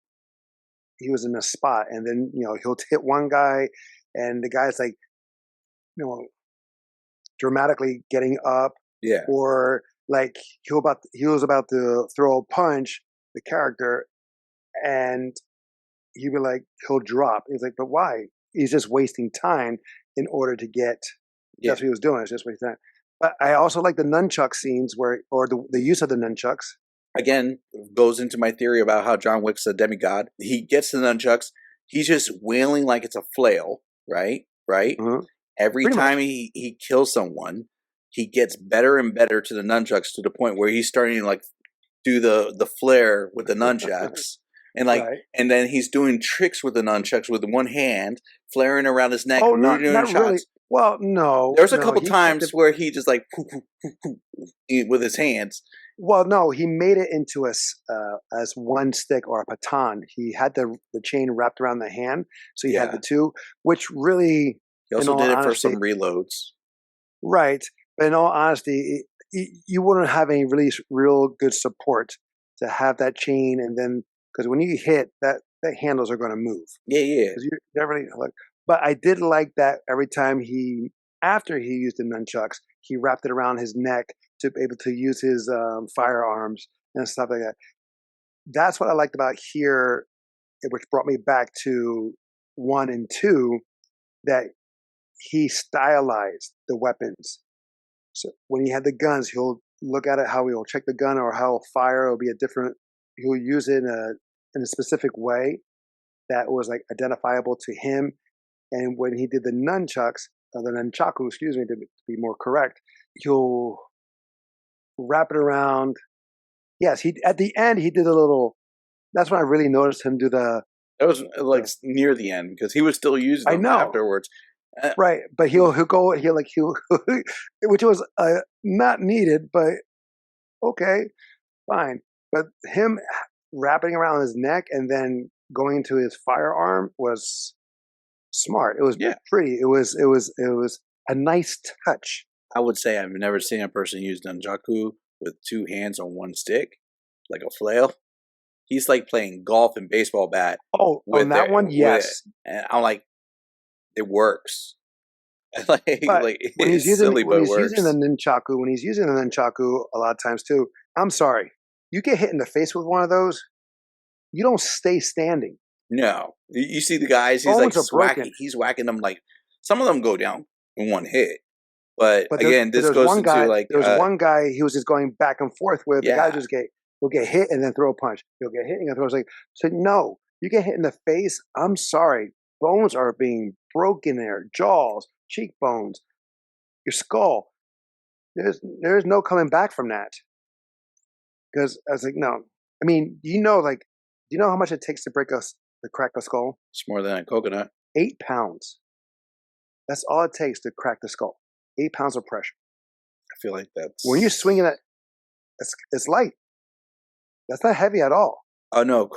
he was in a spot, and then he'll hit one guy, and the guy's like, dramatically getting up, or like he was about to throw a punch, the character, and he'd be like, he'll drop. He's like, but why? He's just wasting time in order to get. That's what he was doing. It's just wasting time. But I also like the nunchuck scenes or the use of the nunchucks.
Again, goes into my theory about how John Wick's a demigod. He gets the nunchucks. He's just wailing like it's a flail, right? Right? Mm-hmm. Every time he kills someone, he gets better and better to the nunchucks to the point where he's starting to like do the flare with the nunchucks. And and then he's doing tricks with the nunchucks with one hand, flaring around his neck.
Oh, not really. Well, no.
There's a couple times where he just like with his hands.
Well, no, he made it into as one stick or a baton. He had the chain wrapped around the hand, so he had the 2, which really.
He also did it for some reloads.
Right, but in all honesty, you wouldn't have any really real good support to have that chain, and then because when you hit that, the handles are going to move.
Yeah.
You never really like. But I did like that every time after he used the nunchucks, he wrapped it around his neck to be able to use his firearms and stuff like that. That's what I liked about here, which brought me back to 1 and 2, that he stylized the weapons. So when he had the guns, he'll look at it, how he'll check the gun or how he'll fire. It'll be he'll use it in a specific way. that was like identifiable to him. And when he did the nunchaku, excuse me, to be more correct, he'll wrap it around. Yes, he at the end he did a little. That's when I really noticed him do the.
That was like near the end because he was still using
I
them
know.
afterwards.
Right, but he'll which was not needed, but okay, fine. But him wrapping around his neck and then going into his firearm was smart. It was pretty. It was a nice touch.
I would say I've never seen a person use nunchaku with two hands on one stick, like a flail. He's like playing golf and baseball bat.
Oh, on that one, yes.
And I'm like, it works. like
when he's using
silly, but it works.
Using the nunchaku, a lot of times too. I'm sorry, you get hit in the face with one of those, you don't stay standing.
No, you see the guys. He's like whacking. He's whacking them like some of them go down in one hit. But again, this goes into like
there was one guy he was just going back and forth with. The guy just will get hit and then throw a punch. He'll get hit and then throw. It's like, so no, you get hit in the face. I'm sorry, bones are being broken there, jaws, cheekbones, your skull. There's no coming back from that. Because I was like, no. I mean, do you know how much it takes to crack a skull?
It's more than a coconut.
8 pounds. That's all it takes to crack the skull. 8 pounds of pressure.
I feel like that's
when you're swinging it. It's light. That's not heavy at all.
Oh no,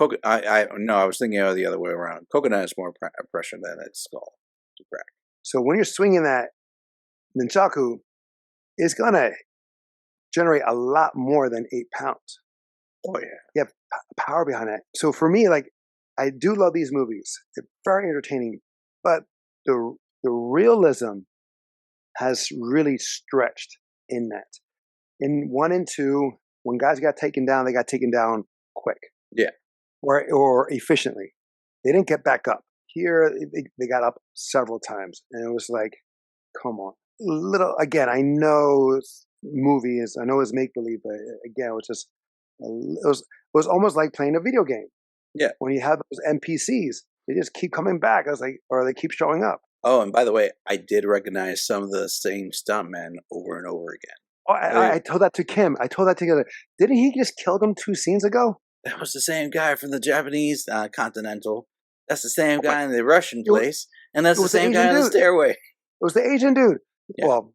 I was thinking of the other way around. Coconut is more pressure than its skull to crack.
So when you're swinging that nunchaku, it's gonna generate a lot more than 8 pounds.
Oh yeah,
you have power behind that. So for me, like, I do love these movies. They're very entertaining, but the realism has really stretched in that. In 1 and 2, when guys got taken down, they got taken down quick.
Yeah.
Or efficiently. They didn't get back up. Here, they got up several times. And it was like, come on. Again, I know it's movies, I know it's make-believe, but again, it was almost like playing a video game.
Yeah.
When you have those NPCs, they just keep coming back. I was like, or they keep showing up.
Oh, and by the way, I did recognize some of the same stuntmen over and over again.
Oh, I told that to Kim. Didn't he just kill them 2 scenes ago?
That was the same guy from the Japanese Continental. That's the same guy in the Russian place. And that's the same guy on the stairway. It
was the Asian dude.
Yeah.
Well,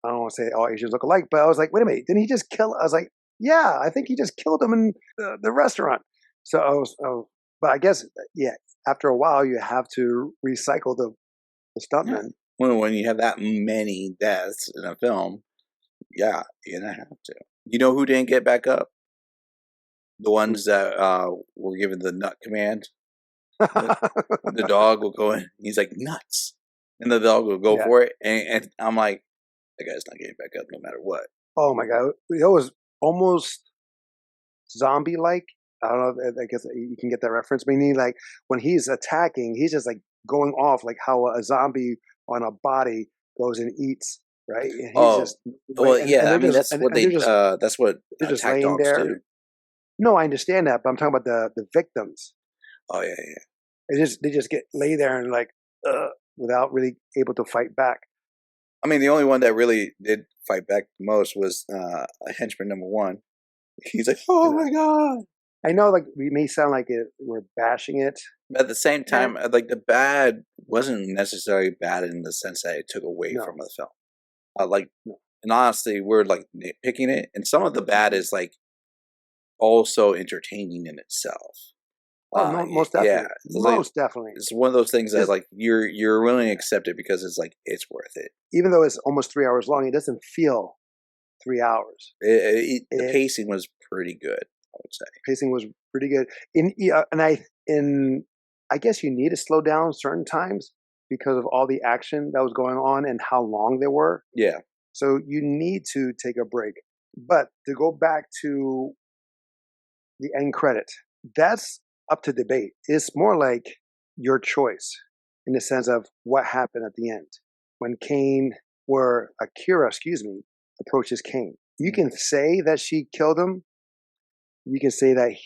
I don't want to say all Asians look alike, but I was like, wait a minute. Didn't he just kill? I was like, yeah, I think he just killed him in the restaurant. So but I guess, yeah, after a while, you have to recycle the stuntmen.
Yeah. When you have that many deaths in a film, yeah, you're going to have to. You know who didn't get back up? The ones that were given the nut command. The dog will go in. He's like, nuts. And the dog will go for it. And I'm like, that guy's not getting back up no matter what.
Oh, my God. It was almost zombie-like. I don't know. I guess you can get that reference. Meaning, like, when he's attacking, he's just, like, going off like how a zombie on a body goes and eats, right? And he's just...
Well, yeah, I mean, that's what attack dogs do.
No, I understand that, but I'm talking about the victims.
Oh, yeah.
They just lay there and like without really able to fight back.
I mean, the only one that really did fight back the most was a henchman number 1. He's like, oh my God.
I know, like, we may sound like we're bashing it.
But at the same time, like, the bad wasn't necessarily bad in the sense that it took away from the film. And honestly, we're like nitpicking it, and some of the bad is like also entertaining in itself.
Oh, no, most definitely. Yeah, most definitely.
It's one of those things that like you're willing to accept it because it's like it's worth it.
Even though it's almost 3 hours long, it doesn't feel 3 hours.
The pacing was pretty good, I would say.
Pacing was pretty good. I guess you need to slow down certain times because of all the action that was going on and how long they were.
Yeah.
So you need to take a break. But to go back to the end credit, that's up to debate. It's more like your choice in the sense of what happened at the end. When Akira, approaches Kane. You can say that she killed him. You can say that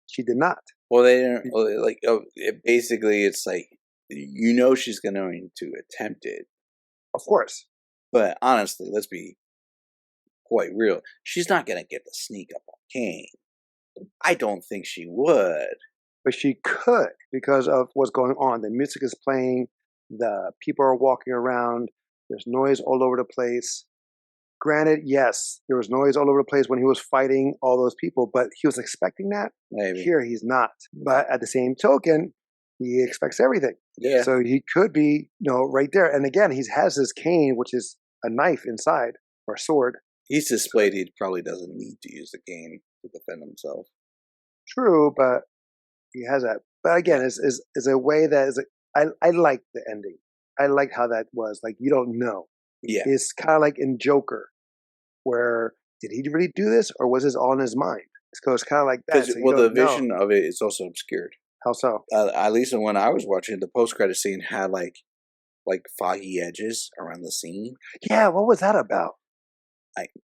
she did not.
Well, they didn't like. Basically, it's like she's going to attempt it,
Of course.
but honestly, let's be quite real. She's not going to get the sneak up on Kane. I don't think she would.
But she could because of what's going on. The music is playing, the people are walking around, there's noise all over the place. Granted, yes, there was noise all over the place when he was fighting all those people, but he was expecting that.
Maybe.
Here, he's not. But at the same token, he expects everything.
Yeah.
So he could be, right there. And again, he has his cane, which is a knife inside, or a sword.
He's displayed he probably doesn't need to use the cane to defend himself.
True, but he has that. But again, is a way that is. I like the ending. I like how that was. Like, you don't know.
Yeah.
It's kind of like in Joker, where did he really do this, or was this all in his mind? So it's kind of like that.
Because the vision of it is also obscured.
How so?
At least when I was watching it, the post-credit scene had like foggy edges around the scene.
Yeah, what was that about?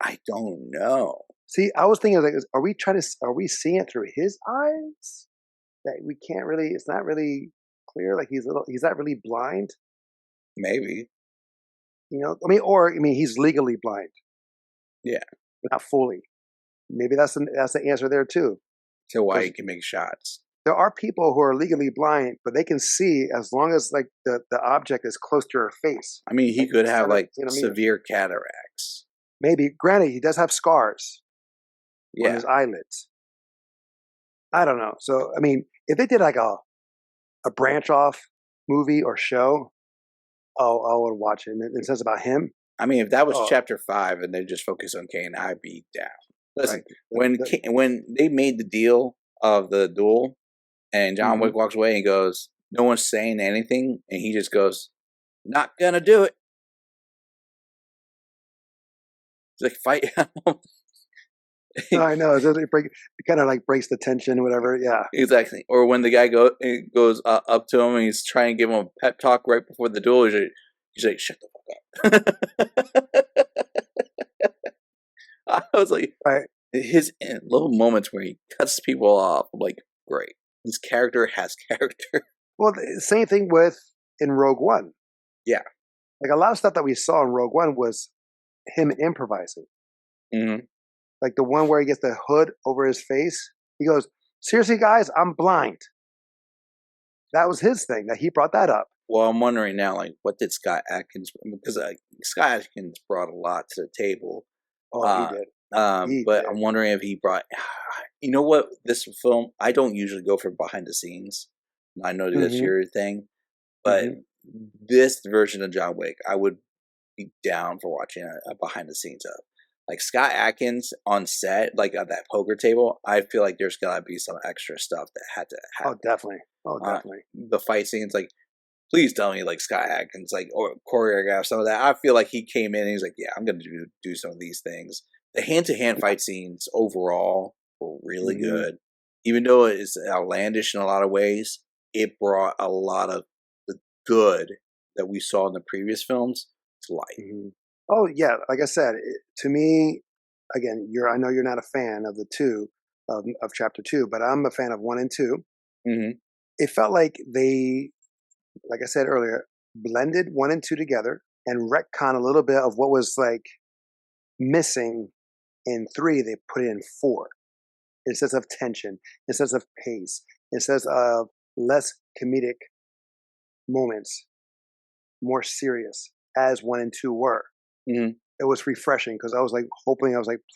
I don't know.
See, I was thinking, like, are we seeing it through his eyes? That we can't really. It's not really clear. Like he's not really blind.
Maybe.
He's legally blind.
Yeah,
but not fully. Maybe that's the answer there too.
So why he can make shots.
There are people who are legally blind, but they can see as long as like the object is close to her face.
I mean, he could have severe cataracts.
Maybe. Granted, he does have scars
on
his eyelids. I don't know. So, I mean, if they did like a branch off movie or show, I would watch it. And it says about him.
I mean, if that was chapter 5 and they just focus on Kane, I'd be down. Listen, when they made the deal of the duel and John Wick walks away and goes, no one's saying anything, and he just goes, not gonna do it. It's like, fight.
I know. It kind of like breaks the tension or whatever. Yeah.
Exactly. Or when the guy goes up to him and he's trying to give him a pep talk right before the duel, he's like, shut the fuck up. I was like, his little moments where he cuts people off, I'm like, great. His character has character.
Well, the same thing in Rogue One.
Yeah.
Like a lot of stuff that we saw in Rogue One was him improvising.
Mm-hmm.
Like the one where he gets the hood over his face. He goes, seriously, guys, I'm blind. That was his thing, that he brought that up.
Well, I'm wondering now, like, what did Scott Adkins, because Scott Adkins brought a lot to the table.
Oh, he did.
But I'm wondering if he brought, you know what, this film, I don't usually go for behind the scenes. I know that's your thing, but this version of John Wick, I would be down for watching a behind the scenes of. Like Scott Adkins on set, like at that poker table, I feel like there's gotta be some extra stuff that had to happen.
Oh, definitely.
The fight scenes, like, please tell me, like, Scott Adkins, like, or choreograph some of that. I feel like he came in and he's like, yeah, I'm gonna do some of these things. The hand-to-hand fight scenes overall were really good. Even though it's outlandish in a lot of ways, it brought a lot of the good that we saw in the previous films to light.
Oh yeah, like I said, to me, again, I know you're not a fan of the two of chapter 2, but I'm a fan of 1 and 2. It felt like they, like I said earlier, blended 1 and 2 together and retcon a little bit of what was like missing in 3. They put it in 4. Instead of tension, instead of pace, instead of less comedic moments, more serious as 1 and 2 were. It was refreshing because I was like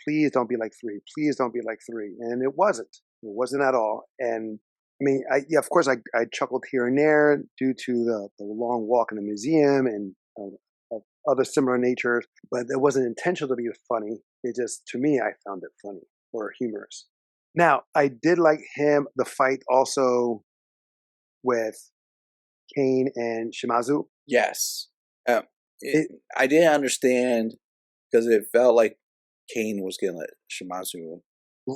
please don't be like 3. Please don't be like 3. And it wasn't. It wasn't at all. And I mean, of course, I chuckled here and there due to the long walk in the museum and of other similar natures, but it wasn't intentional to be funny. It just, to me, I found it funny or humorous. Now, I did like the fight also with Kane and Shimazu.
Yes. I didn't understand because it felt like Kane was going to let Shimazu.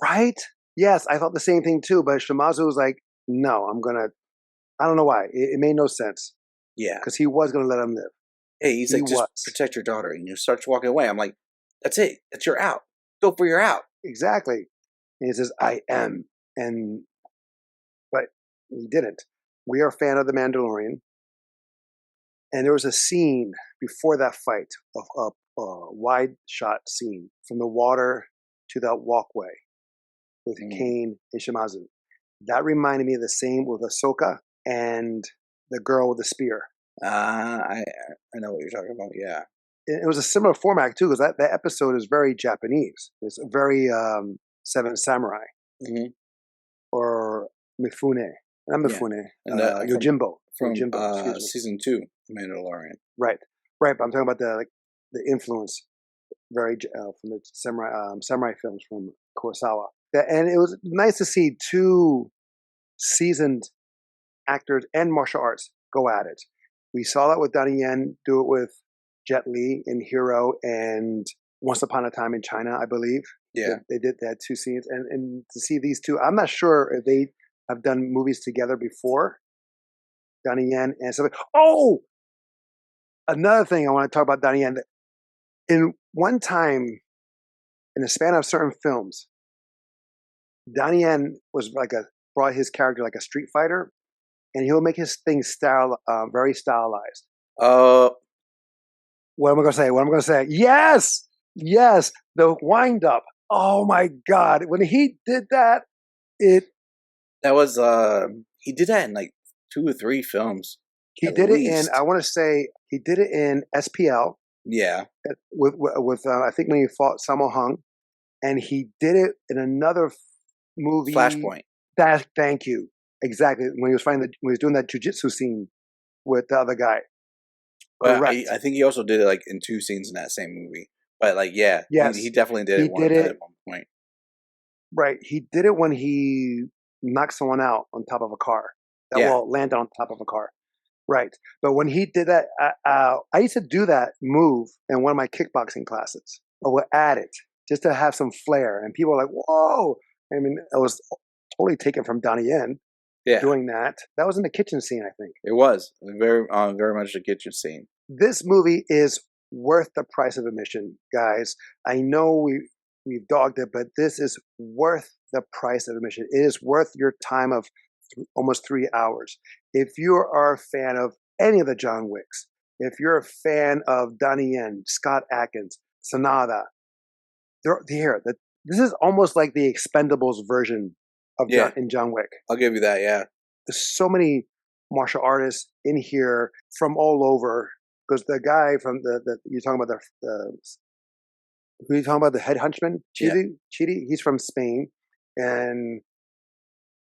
Right? Yes, I thought the same thing too, but Shimazu was like, no, I don't know why. It made no sense.
Yeah.
Because he was going to let him live.
Hey, he's like, just protect your daughter. And you start walking away. I'm like, that's it. That's your out. Go for your out.
Exactly. And he says, I am. But He didn't. We are a fan of The Mandalorian. And there was a scene before that fight, of a wide shot scene from the water to that walkway with Kane and Shimazu. That reminded me of the same with Ahsoka and the girl with the spear.
I know what you're talking about. Yeah.
It was a similar format too, because that episode is very Japanese. It's very Seven Samurai or Mifune, not Mifune, Yojimbo.
From
Yojimbo,
season 2, Mandalorian.
Right. But I'm talking about the influence very from the samurai films from Kurosawa. And it was nice to see two seasoned actors and martial arts go at it. We saw that with Donnie Yen do it with Jet Li in Hero and Once Upon a Time in China, I believe.
Yeah.
They had two scenes. And to see these two, I'm not sure if they have done movies together before. Donnie Yen and something. Oh! Another thing I want to talk about Donnie Yen. In one time, in the span of certain films, Donnie Yen was brought his character like a street fighter, and he'll make his things very stylized. What am I going to say? Yes, the wind up. Oh my God! When he did that,
that was he did that in like 2 or 3 films.
He did it in. I want to say he did it in SPL.
Yeah,
with I think when he fought Sammo Hung, and he did it in another movie.
Flashpoint.
Thank you. Exactly, when he was doing that jujitsu scene with the other guy.
But I think he also did it like in 2 scenes in that same movie. But like, yeah,
yes,
he definitely did it at one point.
Right, he did it when he knocked someone out on top of a car. Landed on top of a car. Right, but when he did that, I used to do that move in one of my kickboxing classes. I would add it just to have some flair, and people were like, "Whoa!" I mean, it was totally taken from Donnie Yen.
Yeah,
doing that. That was in the kitchen scene, I think.
It was very much the kitchen scene.
This movie is worth the price of admission, guys. I know we've dogged it, but this is worth the price of admission. It is worth your time of almost 3 hours. If you are a fan of any of the John Wicks, if you're a fan of Donnie Yen, Scott Adkins, Sanada, they're here. This is almost like the Expendables version of John Wick.
I'll give you that, yeah.
There's so many martial artists in here from all over, because the guy from you're talking about who are you talking about, the head hunchman, Chidi, he's from Spain and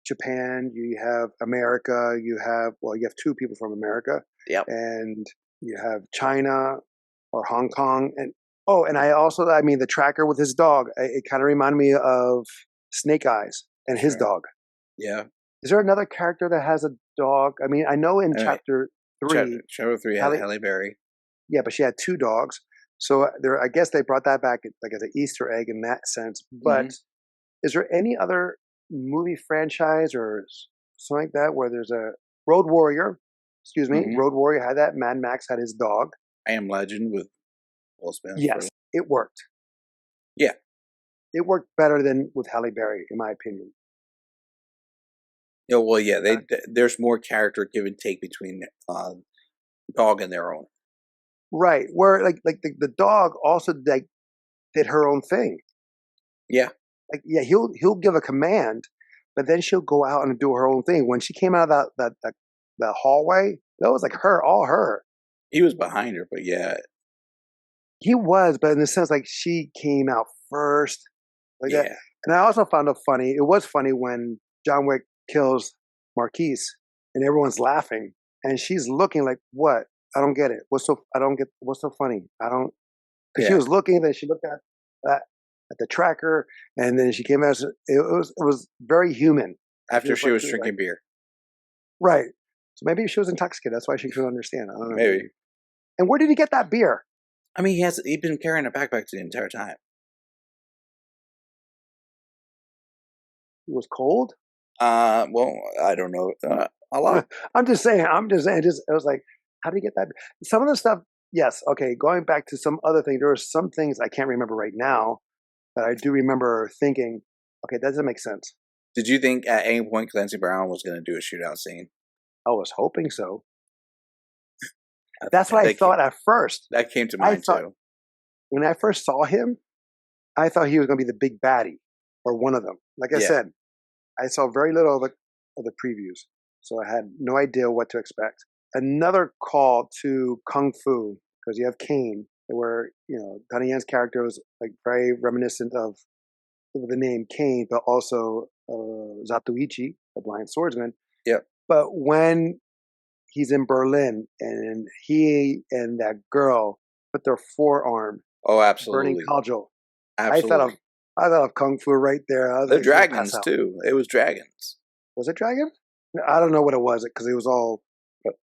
Japan. You have America, you have 2 people from America.
Yep.
And you have China or Hong Kong, and the tracker with his dog, it kind of reminded me of Snake Eyes and his dog.
Yeah.
Is there another character that has a dog? I mean, I know in chapter 3.
Chapter 3 had Halle Berry.
Yeah, but she had 2 dogs. So I guess they brought that back like as an Easter egg in that sense. But is there any other movie franchise or something like that where there's a Road Warrior? Excuse me, Road Warrior had that. Mad Max had his dog.
I Am Legend with Will Smith.
Yes, it worked.
Yeah.
It worked better than with Halle Berry, in my opinion.
Yeah, well, yeah, there's more character give and take between dog and their own. Right,
where like the dog also did her own thing.
Yeah,
he'll give a command, but then she'll go out and do her own thing. When she came out of that hallway, that was like all her.
He was behind her, but yeah,
he was, but in the sense like she came out first, like that. And I also found it funny. It was funny when John Wick kills Marquise and everyone's laughing and she's looking like, what? I don't get it. What's so funny? Because she was looking, then she looked at the tracker, and then she came out. It was very human.
After she was drinking beer.
Right. So maybe she was intoxicated. That's why she couldn't understand. I don't know.
Maybe.
And where did he get that beer?
I mean, he'd been carrying a backpack the entire time.
It was cold?
Well, I don't know. A lot.
I'm just saying. I was like, how did he get that? Some of the stuff, yes. Okay, going back to some other things, there are some things I can't remember right now, but I do remember thinking, okay, that doesn't make sense.
Did you think at any point Clancy Brown was going to do a shootout scene?
I was hoping so.
I
That's what I thought at first.
That came to
I
mind
thought
too.
when I first saw him, I thought he was going to be the big baddie or one of them. Like I
Yeah.
said, I saw very little of the previews, so I had no idea what to expect. Another call to Kung Fu, because you have Kane, where, Donnie Yen's character was like very reminiscent of the name Kane, but also Zatoichi, the blind swordsman.
Yep.
But when he's in Berlin and he and that girl put their forearm
Oh,
burning
absolutely.
cudgel,
Absolutely.
I thought of Kung Fu right there. I was
The
like, "You'll pass
dragons
out."
too. It was dragons.
Was it dragon? I don't know what it was because it was all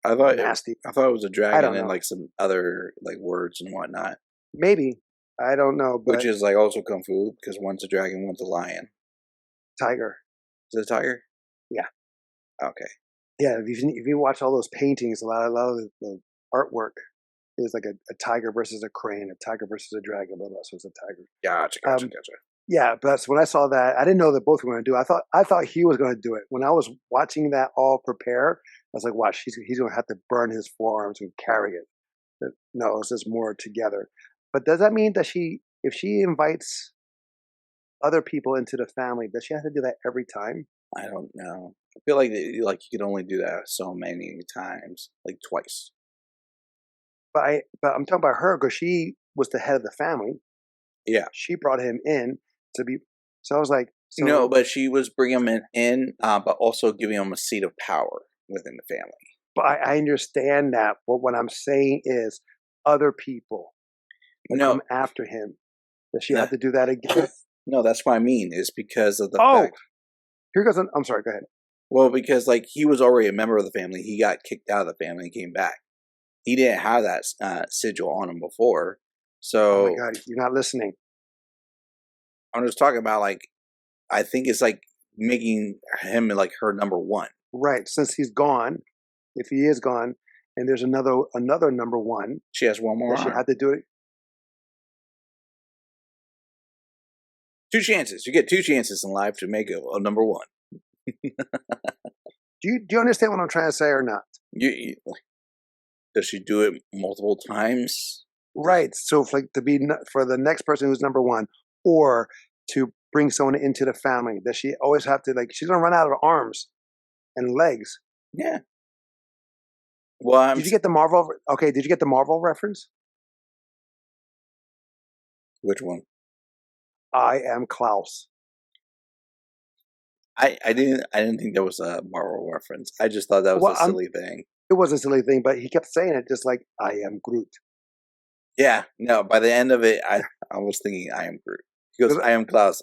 I thought
nasty.
I thought it was a
I
dragon
don't
and
know.
like some other like words and whatnot,
Maybe. I don't know,
which
but
is like also kung fu because one's a dragon, one's a lion.
tiger.
Is it a tiger?
Yeah.
Okay.
Yeah, if you watch all those paintings, a lot of the artwork is like a tiger versus a crane, a tiger versus a dragon, blah, blah, so it's a tiger.
Gotcha.
Yeah, but when I saw that, I didn't know that both were going to do it. I thought he was going to do it. When I was watching that all prepare, I was like, watch, he's going to have to burn his forearms and carry it. But no, it's just more together. But does that mean that if she invites other people into the family, does she have to do that every time?
I don't know. I feel like you can only do that so many times, like twice.
But I'm talking about her because she was the head of the family.
Yeah.
She brought him in to be. So I was like,
No, but she was bringing him in, but also giving him a seat of power within the family.
But I understand that. But what I'm saying is, other people that come after him. Does she have to do that again?
No, that's what I mean. Is because of the fact.
Here goes. I'm sorry. Go ahead.
Well, because like he was already a member of the family, he got kicked out of the family and came back. He didn't have that sigil on him before, so.
Oh my God, you're not listening.
I'm just talking about like, I think it's like making him like her number one.
Right. Since he's gone, if he is gone, and there's another number one,
she has one more.
Does she have to do it?
2 chances. You get 2 chances in life to make a number one.
Do you understand what I'm trying to say or not?
Does she do it multiple times?
Right. So for the next person who's number one, or to bring someone into the family, does she always have to she's gonna run out of arms and legs?
Yeah. Well,
did you get the Marvel? Okay. Did you get the Marvel reference?
Which one?
I am Klaus.
I didn't think that was a Marvel reference. I just thought that was a silly thing.
It was a silly thing, but he kept saying it just like I am Groot.
Yeah, no. By the end of it, I was thinking I am Groot. He goes, "I am Klaus."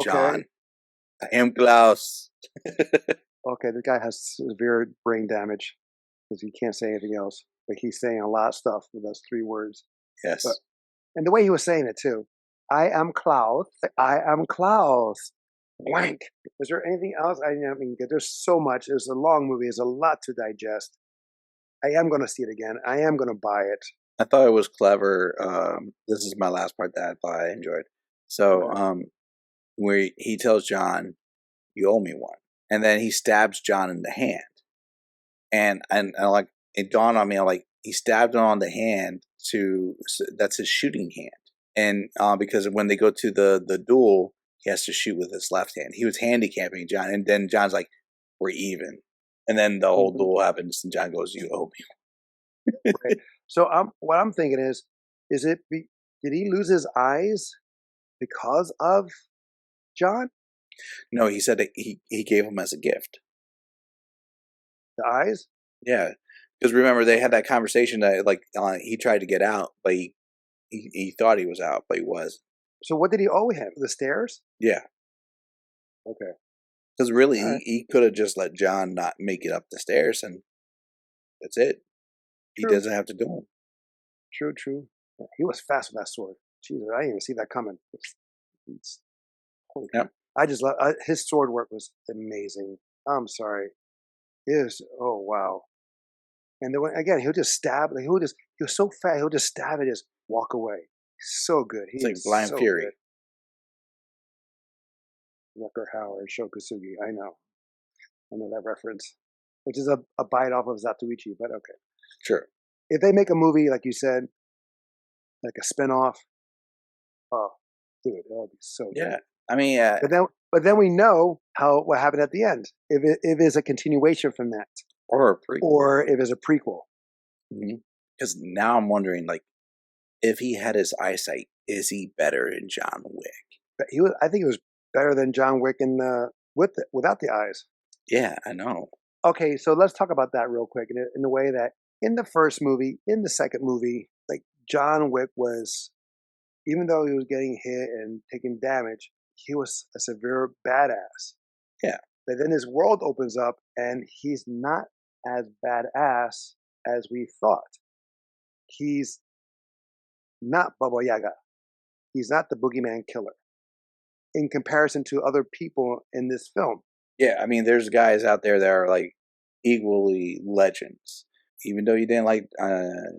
John,
okay.
I am Klaus.
Okay, the guy has severe brain damage because he can't say anything else. But he's saying a lot of stuff with those 3 words.
Yes.
And the way he was saying it too. I am Klaus. I am Klaus. Blank. Is there anything else? I mean, there's so much. It's a long movie. There's a lot to digest. I am going to see it again. I am going to buy it.
I thought it was clever. This is my last part that I thought I enjoyed. So, where he tells John, "You owe me one," and then he stabs John in the hand, and like it dawned on me, like he stabbed him on the hand that's his shooting hand, and because when they go to the duel, he has to shoot with his left hand. He was handicapping John, and then John's like, "We're even," and then the whole duel happens, and John goes, "You owe me."
Right. So what I'm thinking is did he lose his eyes because of John?
No, he said that he gave him as a gift.
The eyes?
Yeah, because remember they had that conversation that he tried to get out, but he thought he was out, but he was.
So what did he owe him? The stairs?
Yeah.
Okay.
Because really, he could have just let John not make it up the stairs, and that's it. True. He doesn't have to do them.
True. Yeah, he was fast with that sword. Jesus, I didn't even see that coming.
Yep.
I just love his sword work was amazing. I'm sorry. Oh wow. And then again, he'll just stab. He was so fast. He'll just stab and just walk away. So good.
He's like blind fury.
Rucker Howard, Shokusugi. I know that reference, which is a bite off of Zatoichi, but okay.
Sure.
If they make a movie, like you said, like a spinoff, oh, dude, that'll be so good.
Yeah. I mean,
But then we know what happened at the end. If it's a continuation from that,
or a prequel,
or if it's a prequel.
Because now I'm wondering, like, if he had his eyesight, is he better than John Wick?
But I think he was better than John Wick without the eyes.
Yeah, I know.
Okay, so let's talk about that real quick in the way that in the first movie, in the second movie, like John Wick was, even though he was getting hit and taking damage, he was a severe badass.
Yeah.
But then his world opens up and he's not as badass as we thought. He's not Baba Yaga. He's not the boogeyman killer in comparison to other people in this film.
Yeah, I mean, there's guys out there that are like equally legends. Even though you didn't like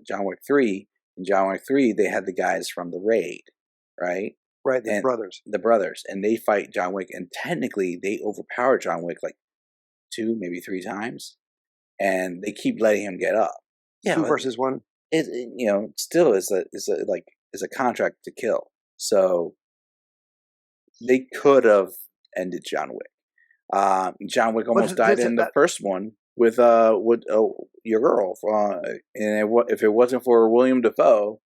John Wick 3, in John Wick 3, they had the guys from the Raid, right?
Right, the brothers.
The brothers. And they fight John Wick, and technically they overpower John Wick like 2, maybe 3 times. And they keep letting him get up.
Yeah, 2 versus 1.
It still is a contract to kill. So they could have ended John Wick. John Wick almost died in the first one with your girl. And if it wasn't for William Dafoe,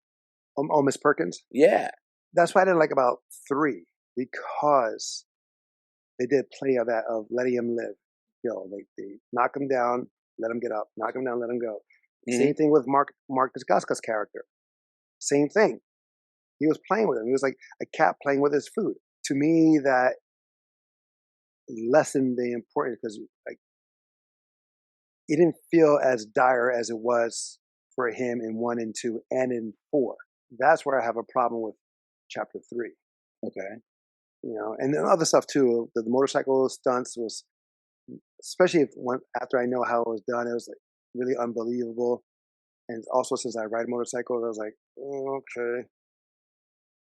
Miss Perkins.
Yeah,
that's why I didn't like about 3, because they did plenty of that of letting him live. They knock him down, let him get up, knock him down, let him go. Same thing with Mark Dacascos' character. Same thing. He was playing with him. He was like a cat playing with his food. To me, that lessened the importance, because it didn't feel as dire as it was for him in 1 and 2 and in 4. That's where I have a problem with chapter 3.
Okay.
And then other stuff too. The motorcycle stunts was, especially after I know how it was done, it was like really unbelievable. And also, since I ride motorcycles, I was like, oh, okay.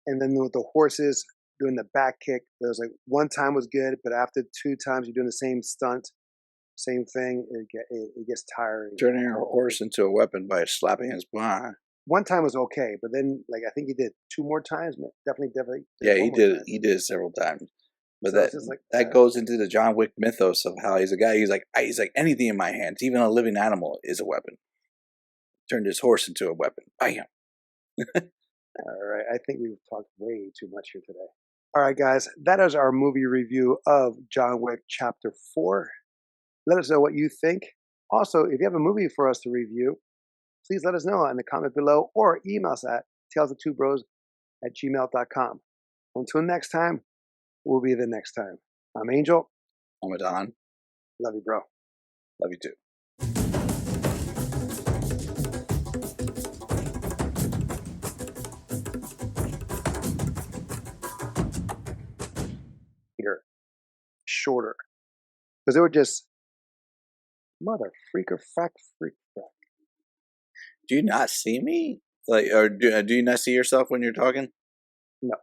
And then with the horses doing the back kick, there was like one time was good, but after 2 times you're doing the same stunt, same thing, it gets tiring.
Turning a horse into a weapon by slapping his behind.
One time was okay, but then I think he did 2 more times. Definitely.
Yeah, he did. He did it several times. But so that goes into the John Wick mythos of how he's a guy. He's like anything in my hands, even a living animal, is a weapon. Turned his horse into a weapon. Bam.
All right, I think we've talked way too much here today. All right, guys, that is our movie review of John Wick Chapter 4. Let us know what you think. Also, if you have a movie for us to review, please let us know in the comment below or email us at talesoftvbros@gmail.com. Until next time, we'll be the next time. I'm Angel.
I'm Adon.
Love you, bro.
Love you too.
Here. Shorter. Because they were just mother freaker frack freak frack.
Do you not see me? Or do you not see yourself when you're talking?
No.